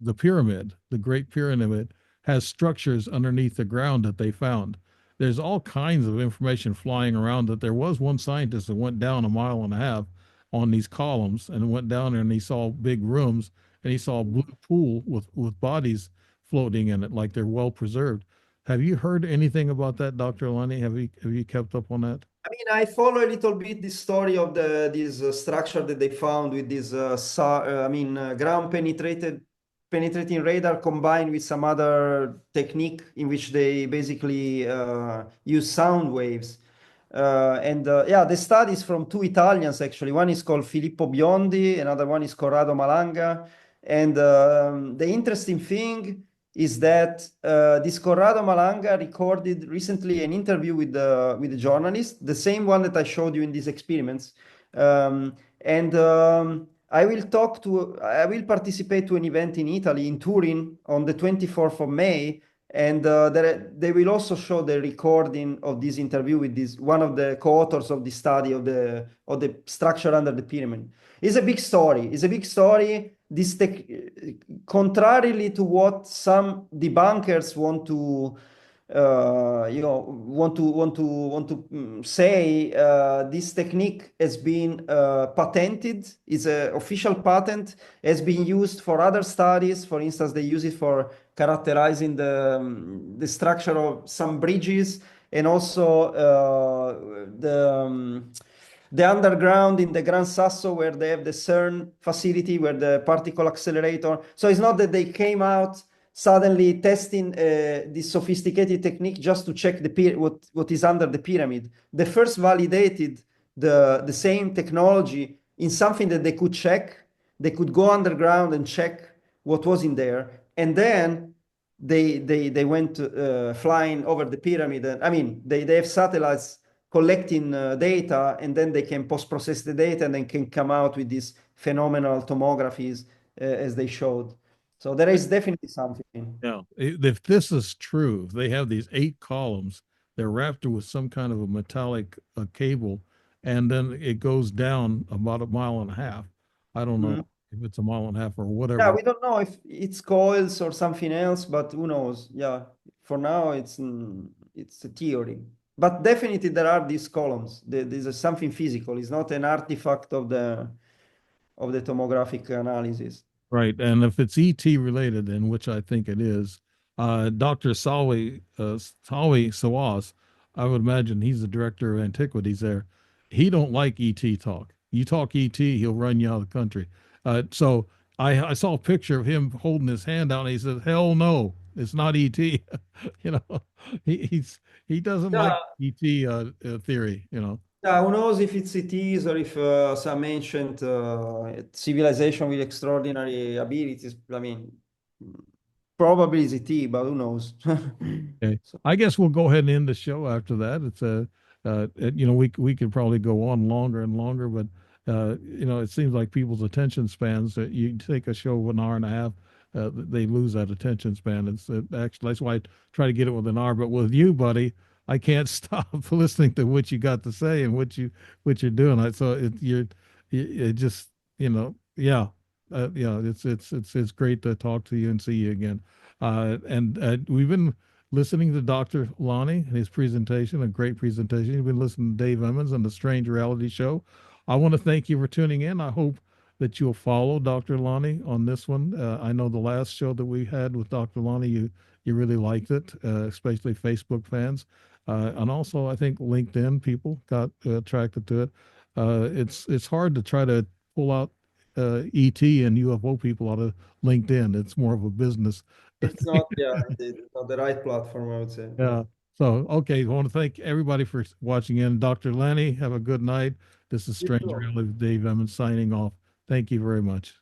the pyramid, the Great Pyramid, has structures underneath the ground that they found. There's all kinds of information flying around that there was one scientist that went down a mile and a half on these columns and went down there and he saw big rooms and he saw a blue pool with bodies floating in it like they're well preserved. Have you heard anything about that, Dr. Lani? Have you kept up on that? I mean, I follow a little bit the story of this structure that they found with this, ground penetrating radar combined with some other technique in which they basically use sound waves. Yeah, the studies from two Italians actually. One is called Filippo Biondi, another one is Corrado Malanga. And the interesting thing is that this Corrado Malanga recorded recently an interview with the journalist, the same one that I showed you in these experiments. And I will participate to an event in Italy, in Turin, on the 24th of May. And they will also show the recording of this interview with this one of the co-authors of the study of the structure under the pyramid. It's a big story. It's a big story. Contrarily to what some debunkers want to say, this technique has been patented, is an official patent, has been used for other studies. For instance, they use it for characterizing the structure of some bridges and also the underground in the Gran Sasso where they have the CERN facility where the particle accelerator. So it's not that they came out suddenly testing this sophisticated technique just to check what is under the pyramid. They first validated the same technology in something that they could check. They could go underground and check what was in there. And then they went flying over the pyramid. And, I mean, they have satellites collecting data, and then they can post-process the data and then can come out with these phenomenal tomographies as they showed. So there is definitely something. Yeah. If this is true, if they have these 8 columns, they're wrapped with some kind of a metallic cable, and then it goes down about a mile and a half. I don't know Mhm. if it's a mile and a half or Yeah, whatever. we don't know if it's coils or something else, but who knows? Yeah, for now it's a theory. But definitely there are these columns. There's something physical. It's not an artifact of the tomographic analysis. Right. And if it's ET related, in which I think it is, Dr. Salwi Sawas, I would imagine he's the director of antiquities there. He don't like ET talk. You talk ET, he'll run you out of the country. So I saw a picture of him holding his hand out and he says, hell no, it's not ET. You know, he doesn't like Yeah, ET theory, you know. yeah, who knows if it's cities or if some ancient civilization with extraordinary abilities. I mean, probably it's ET, but who knows? Okay. So, I guess we'll go ahead and end the show after that. It's we could probably go on longer and longer, but it seems like people's attention spans. You take a show of an hour and a half, they lose that attention span. It's actually that's why I try to get it with an hour. But with you, buddy, I can't stop listening to what you got to say and what you're doing. So it just yeah, it's great to talk to you and see you again. And we've been listening to Dr. Lonnie and his presentation, a great presentation. You've been listening to Dave Emmons on the Strange Reality Show. I want to thank you for tuning in. I hope that you'll follow Dr. Lonnie on this one. I know the last show that we had with Dr. Lonnie, you really liked it, especially Facebook fans. And also, I think LinkedIn people got attracted to it. It's hard to try to pull out ET and UFO people out of LinkedIn. It's more of a business. it's not, yeah, indeed, it's not the right platform, I would say. Yeah. Yeah. So, okay, I want to thank everybody for watching in. Dr. Lenny, have a good night. This is You Strange too. Reality with Dave Emmons signing off. Thank you very much.